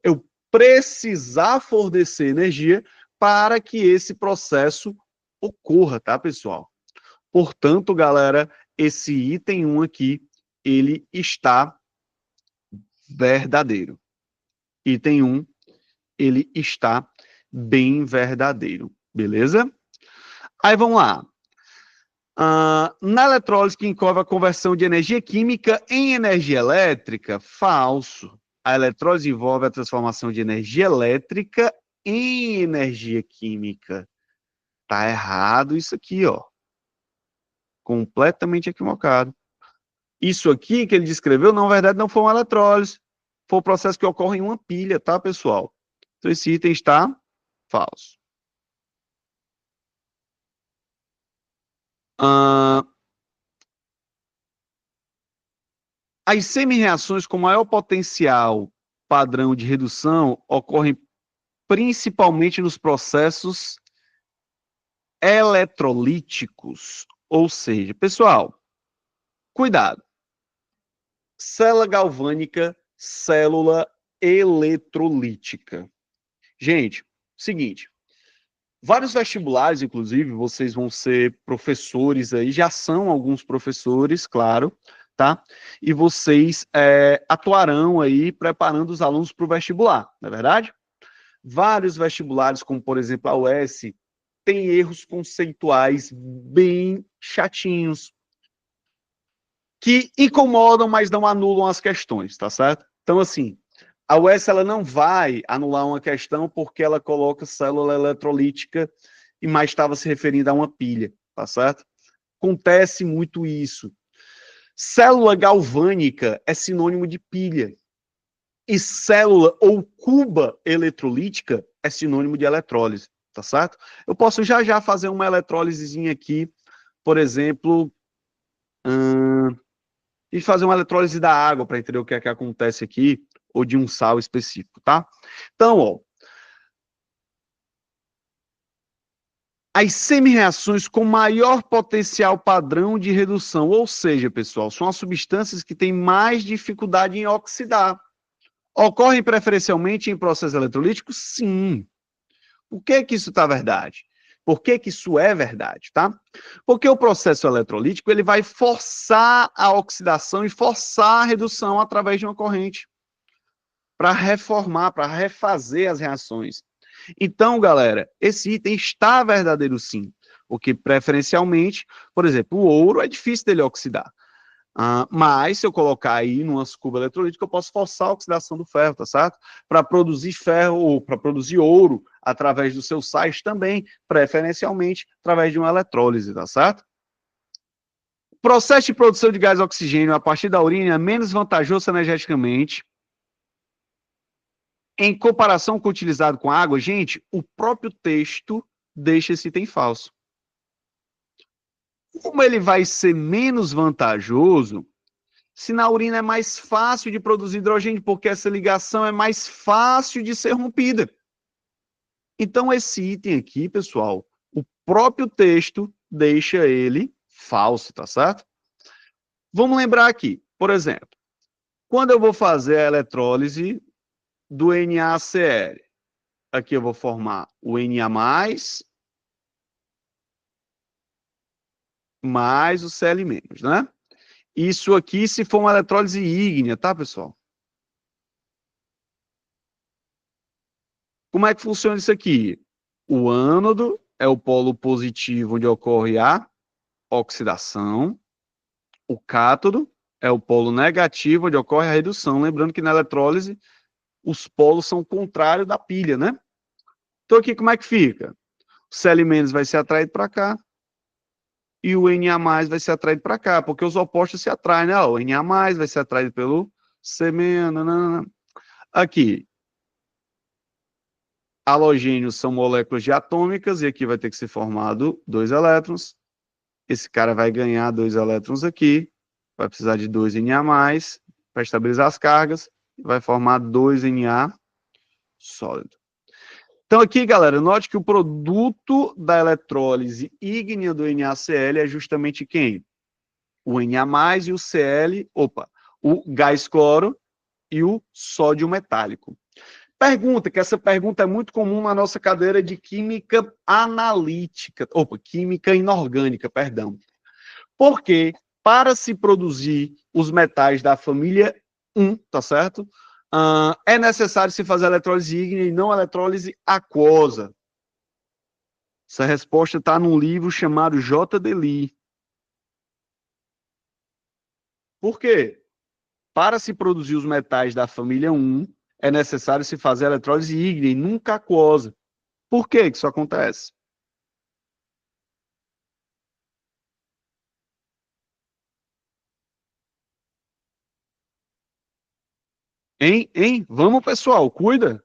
Eu precisar fornecer energia para que esse processo ocorra, tá, pessoal? Portanto, galera, esse item 1 aqui, ele está verdadeiro. Item 1, ele está bem verdadeiro, beleza? Aí vamos lá. Na eletrólise que envolve a conversão de energia química em energia elétrica, falso. A eletrólise envolve a transformação de energia elétrica em energia química. Tá errado isso aqui, ó. Completamente equivocado. Isso aqui que ele descreveu, na verdade, não foi uma eletrólise. Foi um processo que ocorre em uma pilha, tá, pessoal? Então, esse item está falso. As semi-reações com maior potencial padrão de redução ocorrem principalmente nos processos eletrolíticos. Ou seja, pessoal, cuidado. Célula galvânica, célula eletrolítica. Gente, seguinte, vários vestibulares, inclusive, vocês vão ser professores aí, já são alguns professores, claro, tá? E vocês atuarão aí preparando os alunos para o vestibular, não é verdade? Vários vestibulares, como por exemplo a UES, tem erros conceituais bem chatinhos, que incomodam, mas não anulam as questões, tá certo? Então, assim, A UES ela não vai anular uma questão porque ela coloca célula eletrolítica e mais estava se referindo a uma pilha, tá certo? Acontece muito isso. Célula galvânica é sinônimo de pilha. E célula ou cuba eletrolítica é sinônimo de eletrólise, tá certo? Eu posso já fazer uma eletrólisezinha aqui, por exemplo, e fazer uma eletrólise da água para entender o que é que acontece aqui, ou de um sal específico, tá? Então, ó, as semi-reações com maior potencial padrão de redução, ou seja, pessoal, são as substâncias que têm mais dificuldade em oxidar. Ocorrem preferencialmente em processos eletrolíticos? Sim. Por que isso está verdade? Por que isso é verdade, tá? Porque o processo eletrolítico ele vai forçar a oxidação e forçar a redução através de uma corrente para reformar, para refazer as reações. Então, galera, esse item está verdadeiro sim, porque preferencialmente, por exemplo, o ouro é difícil dele oxidar. Mas se eu colocar aí numa cuba eletrolítica, eu posso forçar a oxidação do ferro, tá certo? Para produzir ferro ou para produzir ouro através dos seus sais também, preferencialmente através de uma eletrólise, tá certo? O processo de produção de gás oxigênio a partir da urina é menos vantajoso energeticamente em comparação com o utilizado com água. Gente, o próprio texto deixa esse item falso. Como ele vai ser menos vantajoso se na urina é mais fácil de produzir hidrogênio, porque essa ligação é mais fácil de ser rompida. Então, esse item aqui, pessoal, o próprio texto deixa ele falso, tá certo? Vamos lembrar aqui, por exemplo, quando eu vou fazer a eletrólise do NaCl, aqui eu vou formar o Na+, mais o Cl-, né? Isso aqui se for uma eletrólise ígnea, tá, pessoal? Como é que funciona isso aqui? O ânodo é o polo positivo onde ocorre a oxidação. O cátodo é o polo negativo onde ocorre a redução. Lembrando que na eletrólise os polos são contrários da pilha, né? Então aqui como é que fica? O Cl- vai ser atraído para cá e o Na+ vai ser atraído para cá, porque os opostos se atraem, né? O Na+ vai ser atraído pelo C-. Nanana. Aqui, halogênios são moléculas diatômicas e aqui vai ter que ser formado 2 elétrons. Esse cara vai ganhar 2 elétrons aqui, vai precisar de 2 Na+, para estabilizar as cargas, vai formar 2 Na sólido. Então aqui, galera, note que o produto da eletrólise ígnea do NaCl é justamente quem? O Na+ e o Cl, o gás cloro e o sódio metálico. Pergunta, que essa pergunta é muito comum na nossa cadeira de química analítica, química inorgânica, perdão. Porque para se produzir os metais da família 1, tá certo? É necessário se fazer eletrólise ígnea e não eletrólise aquosa. Essa resposta está num livro chamado J. Dely. Por quê? Para se produzir os metais da família 1, é necessário se fazer eletrólise ígnea e nunca aquosa. Por que isso acontece? Hein? Vamos, pessoal, cuida.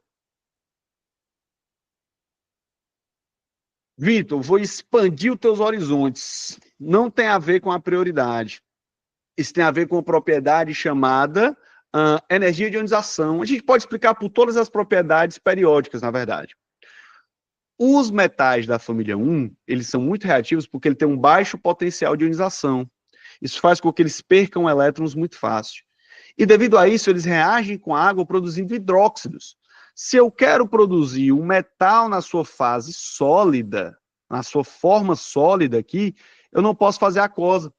Vitor, vou expandir os teus horizontes. Não tem a ver com a prioridade. Isso tem a ver com uma propriedade chamada energia de ionização. A gente pode explicar por todas as propriedades periódicas, na verdade. Os metais da família 1, eles são muito reativos porque ele tem um baixo potencial de ionização. Isso faz com que eles percam elétrons muito fácil. E devido a isso, eles reagem com a água produzindo hidróxidos. Se eu quero produzir um metal na sua fase sólida, na sua forma sólida aqui, eu não posso fazer aquosa,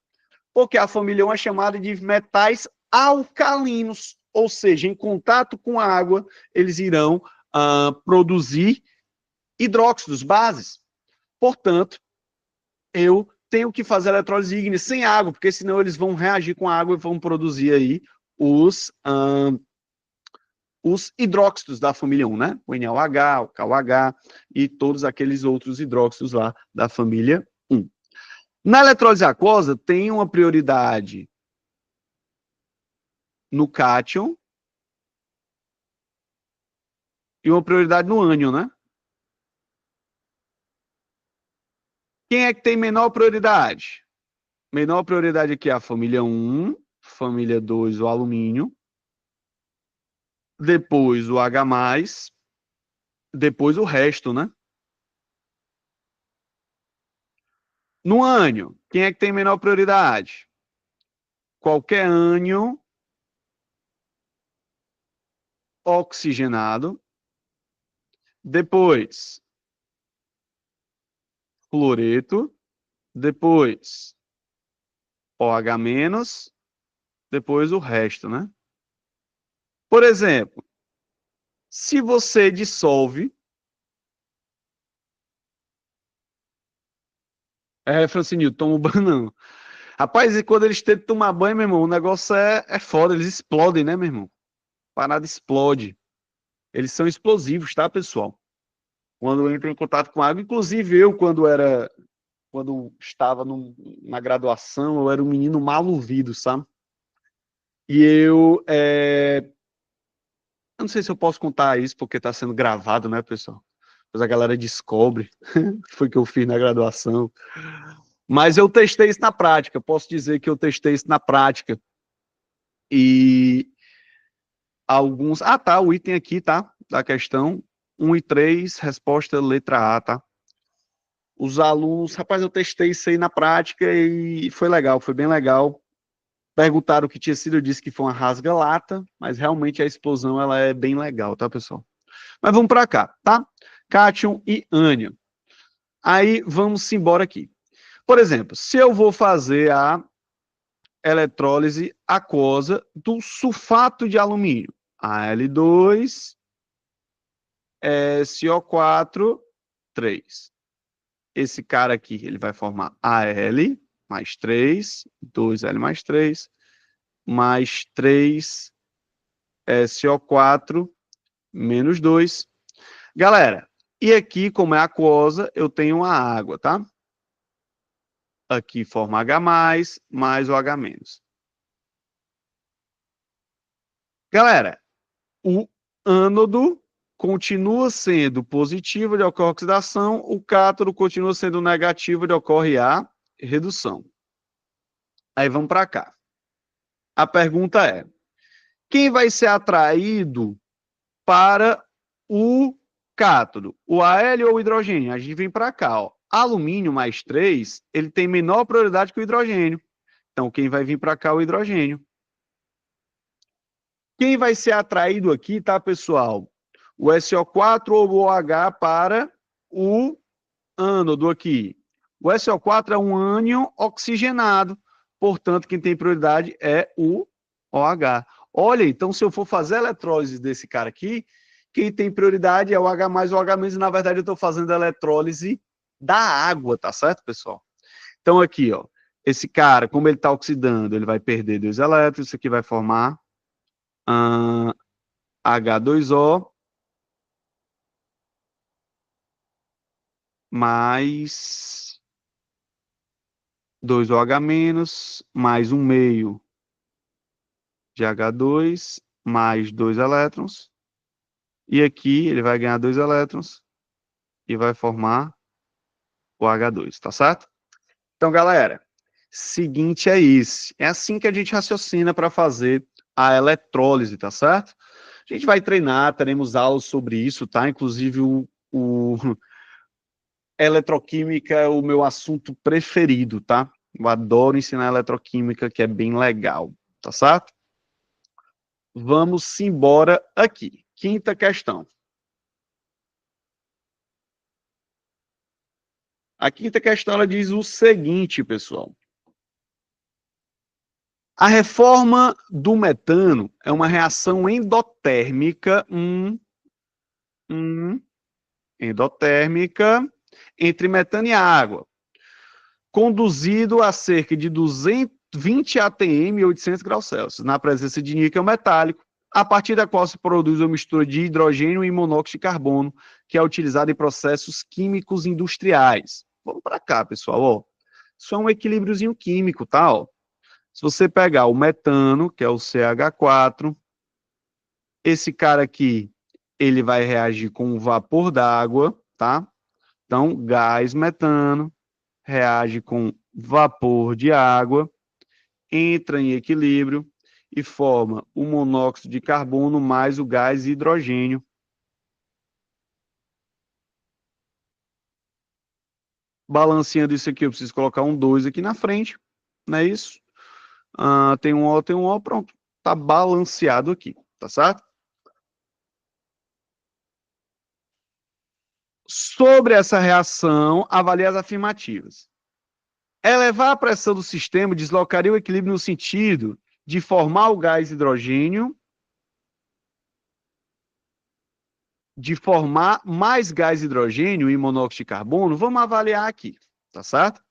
porque a família 1 é chamada de metais alcalinos, ou seja, em contato com a água, eles irão produzir hidróxidos, bases. Portanto, eu tenho que fazer eletrólise ígnea sem água, porque senão eles vão reagir com a água e vão produzir aí os os hidróxidos da família 1, né? O NaOH, o KOH e todos aqueles outros hidróxidos lá da família 1. Na eletrólise aquosa, tem uma prioridade no cátion e uma prioridade no ânion, né? Quem é que tem menor prioridade? Menor prioridade aqui é a família 1, família 2, o alumínio, depois o H+, depois o resto, né? No ânion, quem é que tem menor prioridade? Qualquer ânion oxigenado, depois fluoreto, depois OH-, depois o resto, né? Por exemplo, se você dissolve... Francinho, toma um banho não. Rapaz, e quando eles tentam tomar banho, meu irmão, o negócio é foda, eles explodem, né, meu irmão? Parada explode. Eles são explosivos, tá, pessoal? Quando entram em contato com água, inclusive eu, quando estava na graduação, eu era um menino mal ouvido, sabe? E eu não sei se eu posso contar isso, porque está sendo gravado, né, pessoal? Depois a galera descobre foi que eu fiz na graduação. Mas eu testei isso na prática, posso dizer que eu testei isso na prática. E alguns... Ah, tá, o item aqui, tá? Da questão 1 e 3, resposta letra A, tá? Os alunos... Rapaz, eu testei isso aí na prática e foi legal, foi bem legal. Perguntaram o que tinha sido, eu disse que foi uma rasga-lata, mas realmente a explosão ela é bem legal, tá, pessoal? Mas vamos para cá, tá? Cátion e ânion. Aí vamos embora aqui. Por exemplo, se eu vou fazer a eletrólise aquosa do sulfato de alumínio, Al2, SO4, 3. Esse cara aqui, ele vai formar Al mais 3, 2L mais 3, mais 3, SO4, menos 2. Galera, e aqui, como é aquosa, eu tenho a água, tá? Aqui forma H+, mais o H-. Galera, o ânodo continua sendo positivo de ocorre oxidação, o cátodo continua sendo negativo de ocorre a redução. Aí vamos para cá. A pergunta é, quem vai ser atraído para o cátodo? O Al ou o hidrogênio? A gente vem para cá, ó. Alumínio mais 3, ele tem menor prioridade que o hidrogênio. Então, quem vai vir para cá é o hidrogênio. Quem vai ser atraído aqui, tá, pessoal? O SO4 ou o OH para o ânodo aqui. O SO4 é um ânion oxigenado, portanto, quem tem prioridade é o OH. Olha, então, se eu for fazer a eletrólise desse cara aqui, quem tem prioridade é o H+, o H-, e na verdade eu estou fazendo a eletrólise da água, tá certo, pessoal? Então, aqui, ó, esse cara, como ele está oxidando, ele vai perder 2 elétrons, isso aqui vai formar H2O mais 2OH-, mais 1/2 de H2, mais 2 elétrons. E aqui ele vai ganhar 2 elétrons e vai formar o H2, tá certo? Então, galera, seguinte é esse. É assim que a gente raciocina para fazer a eletrólise, tá certo? A gente vai treinar, teremos aulas sobre isso, tá? Inclusive eletroquímica é o meu assunto preferido, tá? Eu adoro ensinar eletroquímica, que é bem legal, tá certo? Vamos embora aqui. Quinta questão. A quinta questão ela diz o seguinte, pessoal. A reforma do metano é uma reação endotérmica, endotérmica entre metano e água, conduzido a cerca de 220 atm e 800 graus Celsius, na presença de níquel metálico a partir da qual se produz uma mistura de hidrogênio e monóxido de carbono, que é utilizada em processos químicos industriais. Vamos para cá, pessoal, ó. Isso é um equilíbriozinho químico, tá? Ó. Se você pegar o metano, que é o CH4, esse cara aqui, ele vai reagir com o vapor d'água, tá? Então, gás metano reage com vapor de água, entra em equilíbrio e forma o monóxido de carbono mais o gás hidrogênio. Balanceando isso aqui, eu preciso colocar um 2 aqui na frente, não é isso? Tem um O, pronto. Tá balanceado aqui, tá certo? Sobre essa reação, avalie as afirmativas. Elevar a pressão do sistema deslocaria o equilíbrio no sentido de formar o gás hidrogênio, de formar mais gás hidrogênio e monóxido de carbono. Vamos avaliar aqui, tá certo?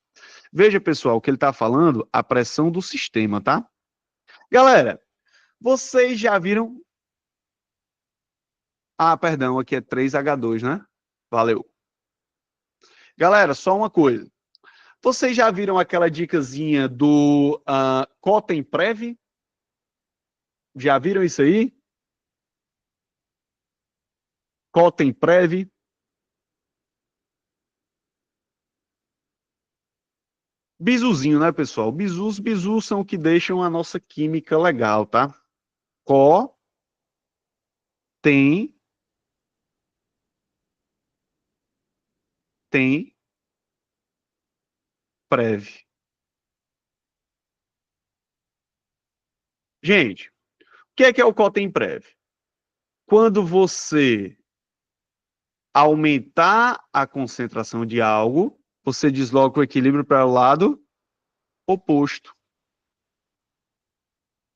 Veja, pessoal, o que ele está falando, a pressão do sistema, tá? Galera, vocês já viram... perdão, aqui é 3H2, né? Valeu. Galera, só uma coisa. Vocês já viram aquela dicasinha do Cotemprev? Já viram isso aí? Cotemprev. Bisuzinho, né, pessoal? Bisus são o que deixam a nossa química legal, tá? Co, tem, prev. Gente, o que é o Cotemprev? Quando você aumentar a concentração de algo, você desloca o equilíbrio para o lado oposto.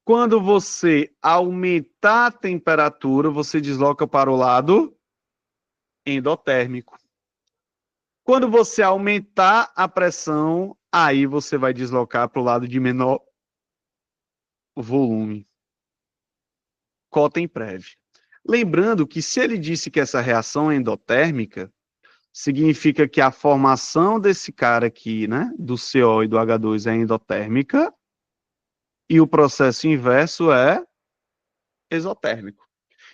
Quando você aumentar a temperatura, você desloca para o lado endotérmico. Quando você aumentar a pressão, aí você vai deslocar para o lado de menor volume. Cotemprev. Lembrando que se ele disse que essa reação é endotérmica, significa que a formação desse cara aqui, né, do CO e do H2 é endotérmica e o processo inverso é exotérmico.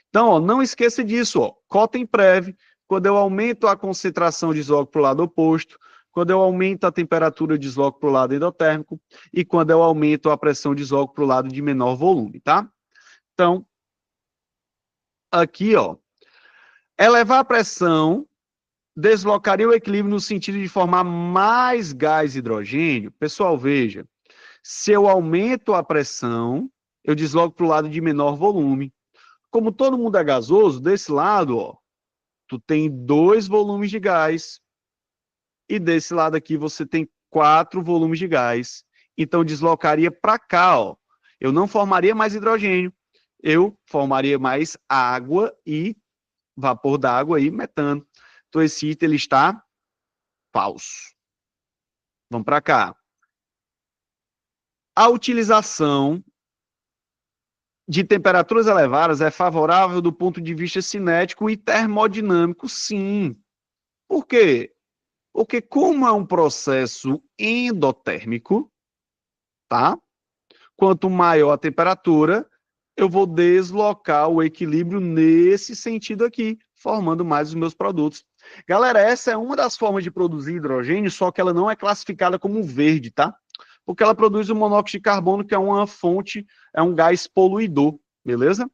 Então, ó, não esqueça disso, ó. Cotemprev, quando eu aumento a concentração, desloco para o lado oposto. Quando eu aumento a temperatura, desloco para o lado endotérmico. E quando eu aumento a pressão, desloco para o lado de menor volume, tá? Então, aqui, ó, elevar a pressão deslocaria o equilíbrio no sentido de formar mais gás hidrogênio. Pessoal, veja, se eu aumento a pressão, eu desloco para o lado de menor volume. Como todo mundo é gasoso, desse lado, ó, tu tem 2 volumes de gás. E desse lado aqui você tem 4 volumes de gás. Então, deslocaria para cá, ó. Eu não formaria mais hidrogênio. Eu formaria mais água e vapor d'água e metano. Então, esse item ele está falso. Vamos para cá. A utilização de temperaturas elevadas é favorável do ponto de vista cinético e termodinâmico, sim. Por quê? Porque como é um processo endotérmico, tá? Quanto maior a temperatura, eu vou deslocar o equilíbrio nesse sentido aqui, formando mais os meus produtos. Galera, essa é uma das formas de produzir hidrogênio, só que ela não é classificada como verde, tá? Porque ela produz o monóxido de carbono, que é uma fonte, é um gás poluidor, beleza?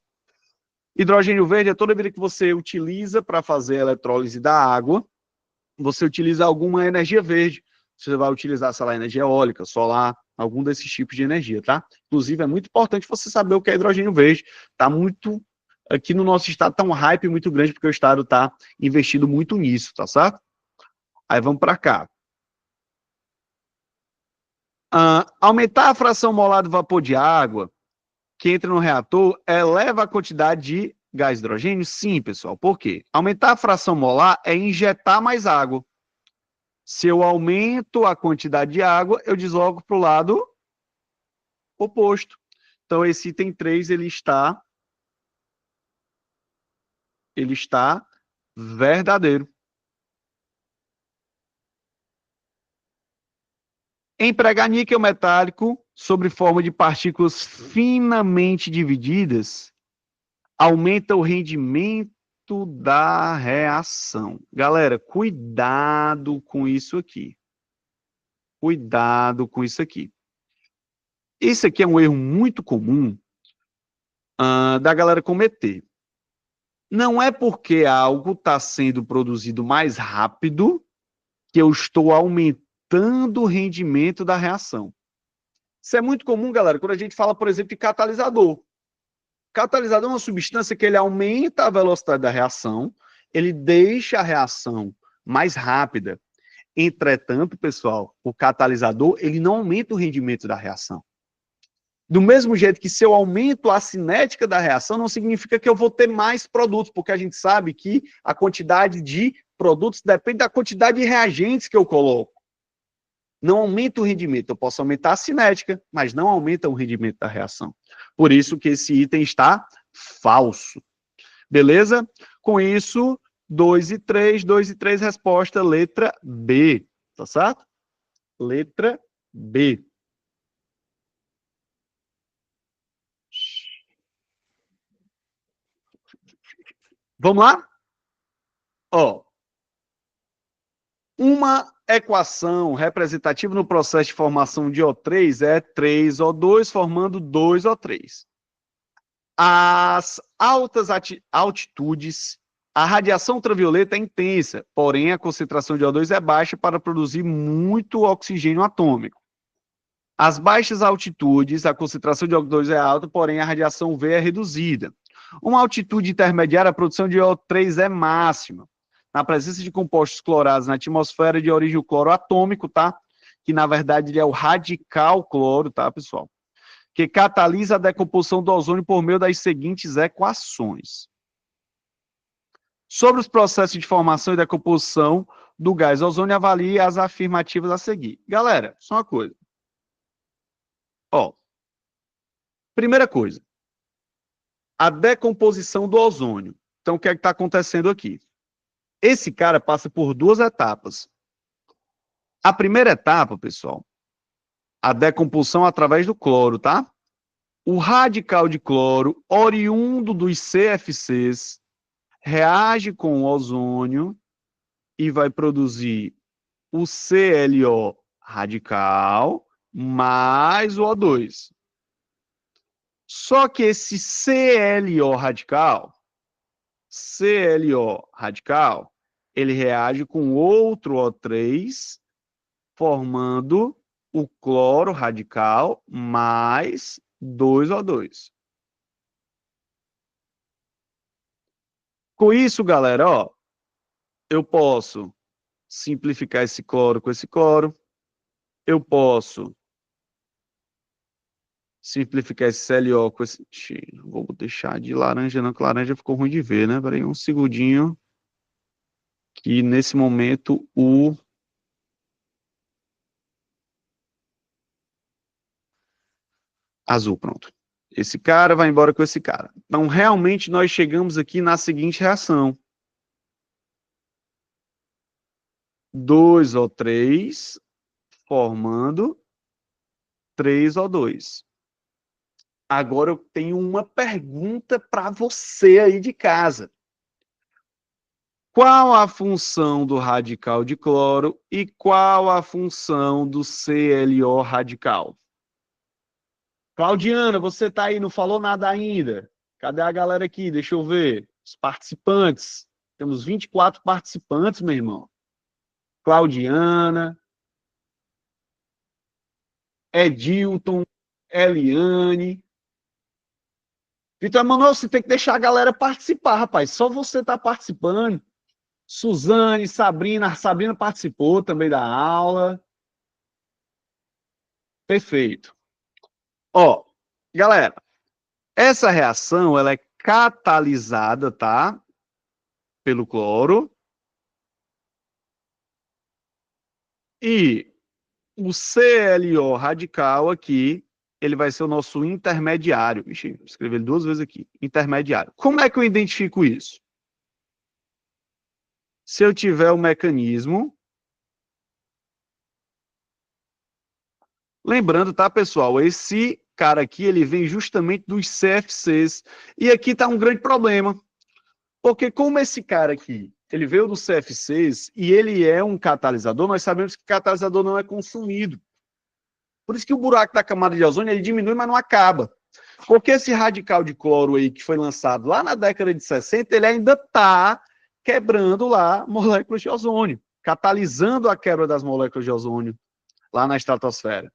Hidrogênio verde é toda vida que você utiliza para fazer a eletrólise da água, você utiliza alguma energia verde. Você vai utilizar, sei lá, energia eólica, solar, algum desses tipos de energia, tá? Inclusive, é muito importante você saber o que é hidrogênio verde. Tá muito... Aqui no nosso estado tá um hype muito grande, porque o estado tá investindo muito nisso, tá certo? Aí vamos para cá. Aumentar a fração molar do vapor de água que entra no reator eleva a quantidade de gás hidrogênio? Sim, pessoal. Por quê? Aumentar a fração molar é injetar mais água. Se eu aumento a quantidade de água, eu desloco para o lado oposto. Então, esse item 3, ele está ele está verdadeiro. Empregar níquel metálico sobre forma de partículas finamente divididas aumenta o rendimento da reação. Galera, cuidado com isso aqui. Cuidado com isso aqui. Isso aqui é um erro muito comum da galera cometer. Não é porque algo está sendo produzido mais rápido que eu estou aumentando o rendimento da reação. Isso é muito comum, galera, quando a gente fala, por exemplo, de catalisador. Catalisador é uma substância que ele aumenta a velocidade da reação, ele deixa a reação mais rápida. Entretanto, pessoal, o catalisador, ele não aumenta o rendimento da reação. Do mesmo jeito que se eu aumento a cinética da reação, não significa que eu vou ter mais produtos, porque a gente sabe que a quantidade de produtos depende da quantidade de reagentes que eu coloco. Não aumenta o rendimento. Eu posso aumentar a cinética, mas não aumenta o rendimento da reação. Por isso que esse item está falso. Beleza? Com isso, 2 e 3, resposta letra B. Tá certo? Letra B. Vamos lá? Ó, uma equação representativa no processo de formação de O3 é 3O2 formando 2O3. Às altas altitudes, a radiação ultravioleta é intensa, porém a concentração de O2 é baixa para produzir muito oxigênio atômico. Às baixas altitudes, a concentração de O2 é alta, porém a radiação UV é reduzida. Uma altitude intermediária, a produção de O3 é máxima. Na presença de compostos clorados na atmosfera de origem cloro atômico, tá? Que na verdade ele é o radical cloro, tá, pessoal? Que catalisa a decomposição do ozônio por meio das seguintes equações. Sobre os processos de formação e decomposição do gás ozônio, avalie as afirmativas a seguir. Galera, só uma coisa. Ó, primeira coisa, a decomposição do ozônio. Então, o que é que está acontecendo aqui? Esse cara passa por duas etapas. A primeira etapa, pessoal, a decomposição através do cloro, tá? O radical de cloro, oriundo dos CFCs, reage com o ozônio e vai produzir o CLO radical mais o O2. Só que esse CLO radical, ele reage com outro O3, formando o cloro radical mais 2O2. Com isso, galera, ó, eu posso simplificar esse cloro com esse cloro, eu posso simplificar esse CLO com esse... Vou deixar de laranja não, que laranja ficou ruim de ver, né? Peraí, um segundinho. Que nesse momento o... azul, pronto. Esse cara vai embora com esse cara. Então, realmente, nós chegamos aqui na seguinte reação. 2O3 formando 3O2. Agora eu tenho uma pergunta para você aí de casa. Qual a função do radical de cloro e qual a função do CLO radical? Claudiana, você tá aí, não falou nada ainda. Cadê a galera aqui? Deixa eu ver. Os participantes. Temos 24 participantes, meu irmão. Claudiana, Edilton, Eliane. Vitor Emanuel, você tem que deixar a galera participar, rapaz. Só você tá participando. Suzane, Sabrina. A Sabrina participou também da aula. Perfeito. Ó, galera, essa reação, ela é catalisada, tá? Pelo cloro. E o CLO radical aqui, ele vai ser o nosso intermediário. Ixi, escrevi ele duas vezes aqui. Intermediário. Como é que eu identifico isso? se eu tiver o mecanismo. Lembrando, tá, pessoal? Esse cara aqui, ele vem justamente dos CFCs. E aqui está um grande problema. Porque como esse cara aqui, ele veio dos CFCs e ele é um catalisador, nós sabemos que catalisador não é consumido. Por isso que o buraco da camada de ozônio, ele diminui, mas não acaba. Porque esse radical de cloro aí, que foi lançado lá na década de 60, ele ainda está quebrando lá moléculas de ozônio, catalisando a quebra das moléculas de ozônio lá na estratosfera.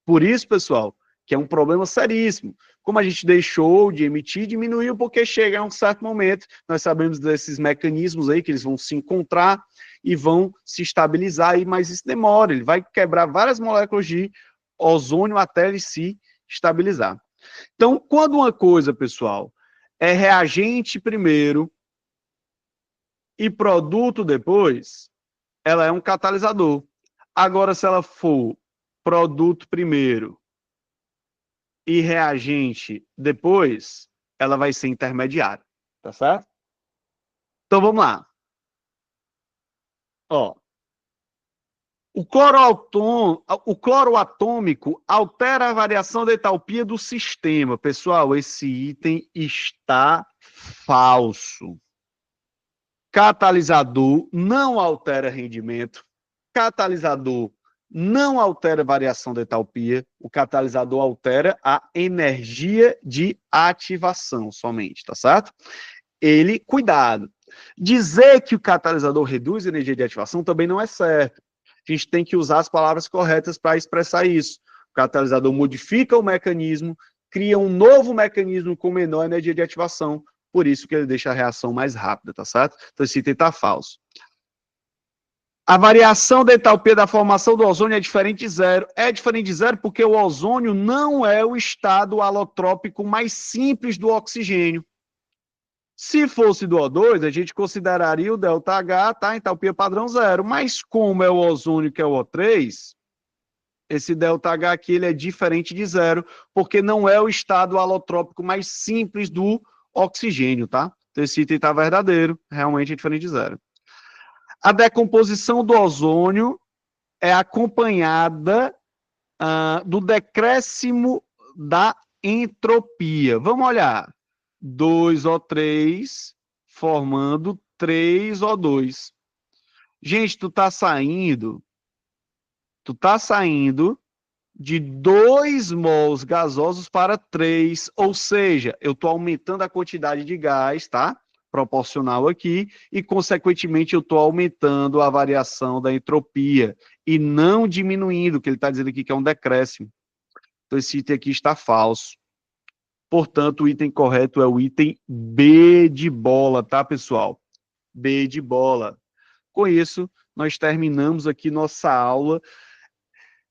Por isso, pessoal, que é um problema seríssimo. Como a gente deixou de emitir, diminuiu porque chega a um certo momento, nós sabemos desses mecanismos aí, que eles vão se encontrar e vão se estabilizar, aí, mas isso demora, ele vai quebrar várias moléculas de ozônio até ele se estabilizar. Então, quando uma coisa, pessoal, é reagente primeiro e produto depois, ela é um catalisador. Agora, se ela for produto primeiro e reagente depois, ela vai ser intermediária, tá certo? Então vamos lá. Ó, o cloro atômico altera a variação da entalpia do sistema. Pessoal, esse item está falso. Catalisador não altera rendimento. Catalisador não altera variação da entalpia. O catalisador altera a energia de ativação somente, tá certo? Ele, cuidado. Dizer que o catalisador reduz a energia de ativação também não é certo. A gente tem que usar as palavras corretas para expressar isso. O catalisador modifica o mecanismo, cria um novo mecanismo com menor energia de ativação, por isso que ele deixa a reação mais rápida, tá certo? Então esse item está falso. A variação da entalpia da formação do ozônio é diferente de zero. É diferente de zero porque o ozônio não é o estado alotrópico mais simples do oxigênio. Se fosse do O2, a gente consideraria o ΔH, tá? Entalpia padrão zero. Mas como é o ozônio que é o O3, esse ΔH aqui ele é diferente de zero, porque não é o estado alotrópico mais simples do oxigênio, tá? Então esse item está verdadeiro, realmente é diferente de zero. A decomposição do ozônio é acompanhada do decréscimo da entropia. Vamos olhar. 2O3 formando 3O2. Gente, tu tá saindo de 2 mols gasosos para 3, ou seja, eu estou aumentando a quantidade de gás, tá? Proporcional aqui, e consequentemente eu estou aumentando a variação da entropia, e não diminuindo, que ele está dizendo aqui que é um decréscimo. Então esse item aqui está falso. Portanto, o item correto é o item B de bola, tá, pessoal? B de bola. Com isso, nós terminamos aqui nossa aula.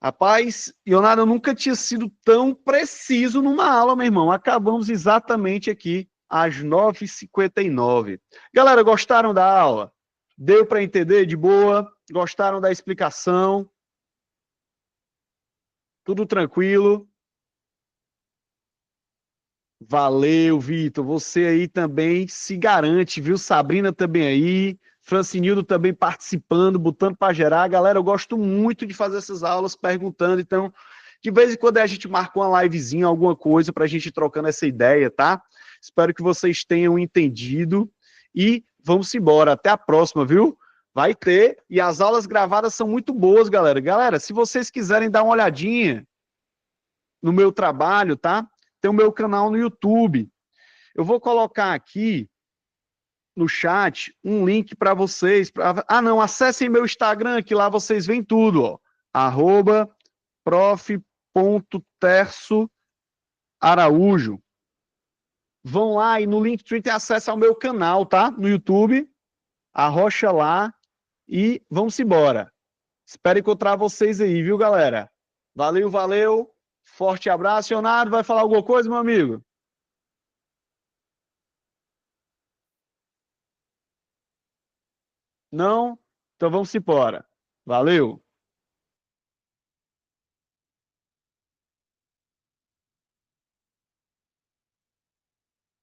Rapaz, Leonardo, eu nunca tinha sido tão preciso numa aula, meu irmão. Acabamos exatamente aqui às 9h59. Galera, gostaram da aula? Deu para entender de boa? Gostaram da explicação? Tudo tranquilo? Valeu, Vitor. Você aí também se garante, viu? Sabrina também aí. Francinildo também participando, botando para gerar. Galera, eu gosto muito de fazer essas aulas perguntando. Então, de vez em quando a gente marca uma livezinha, alguma coisa, para a gente ir trocando essa ideia, tá? Espero que vocês tenham entendido. E vamos embora. Até a próxima, viu? Vai ter. E as aulas gravadas são muito boas, galera. Galera, se vocês quiserem dar uma olhadinha no meu trabalho, tá? Tem o meu canal no YouTube. Eu vou colocar aqui no chat um link para vocês. Ah, não, acessem meu Instagram, que lá vocês veem tudo, ó. @prof.terçoaraújo. Vão lá e no Linktree tem acesso ao meu canal, tá? No YouTube. Arrocha lá e vamos embora. Espero encontrar vocês aí, viu, galera? Valeu, valeu. Forte abraço. Leonardo, vai falar alguma coisa, meu amigo? Não? Então vamos embora. Valeu!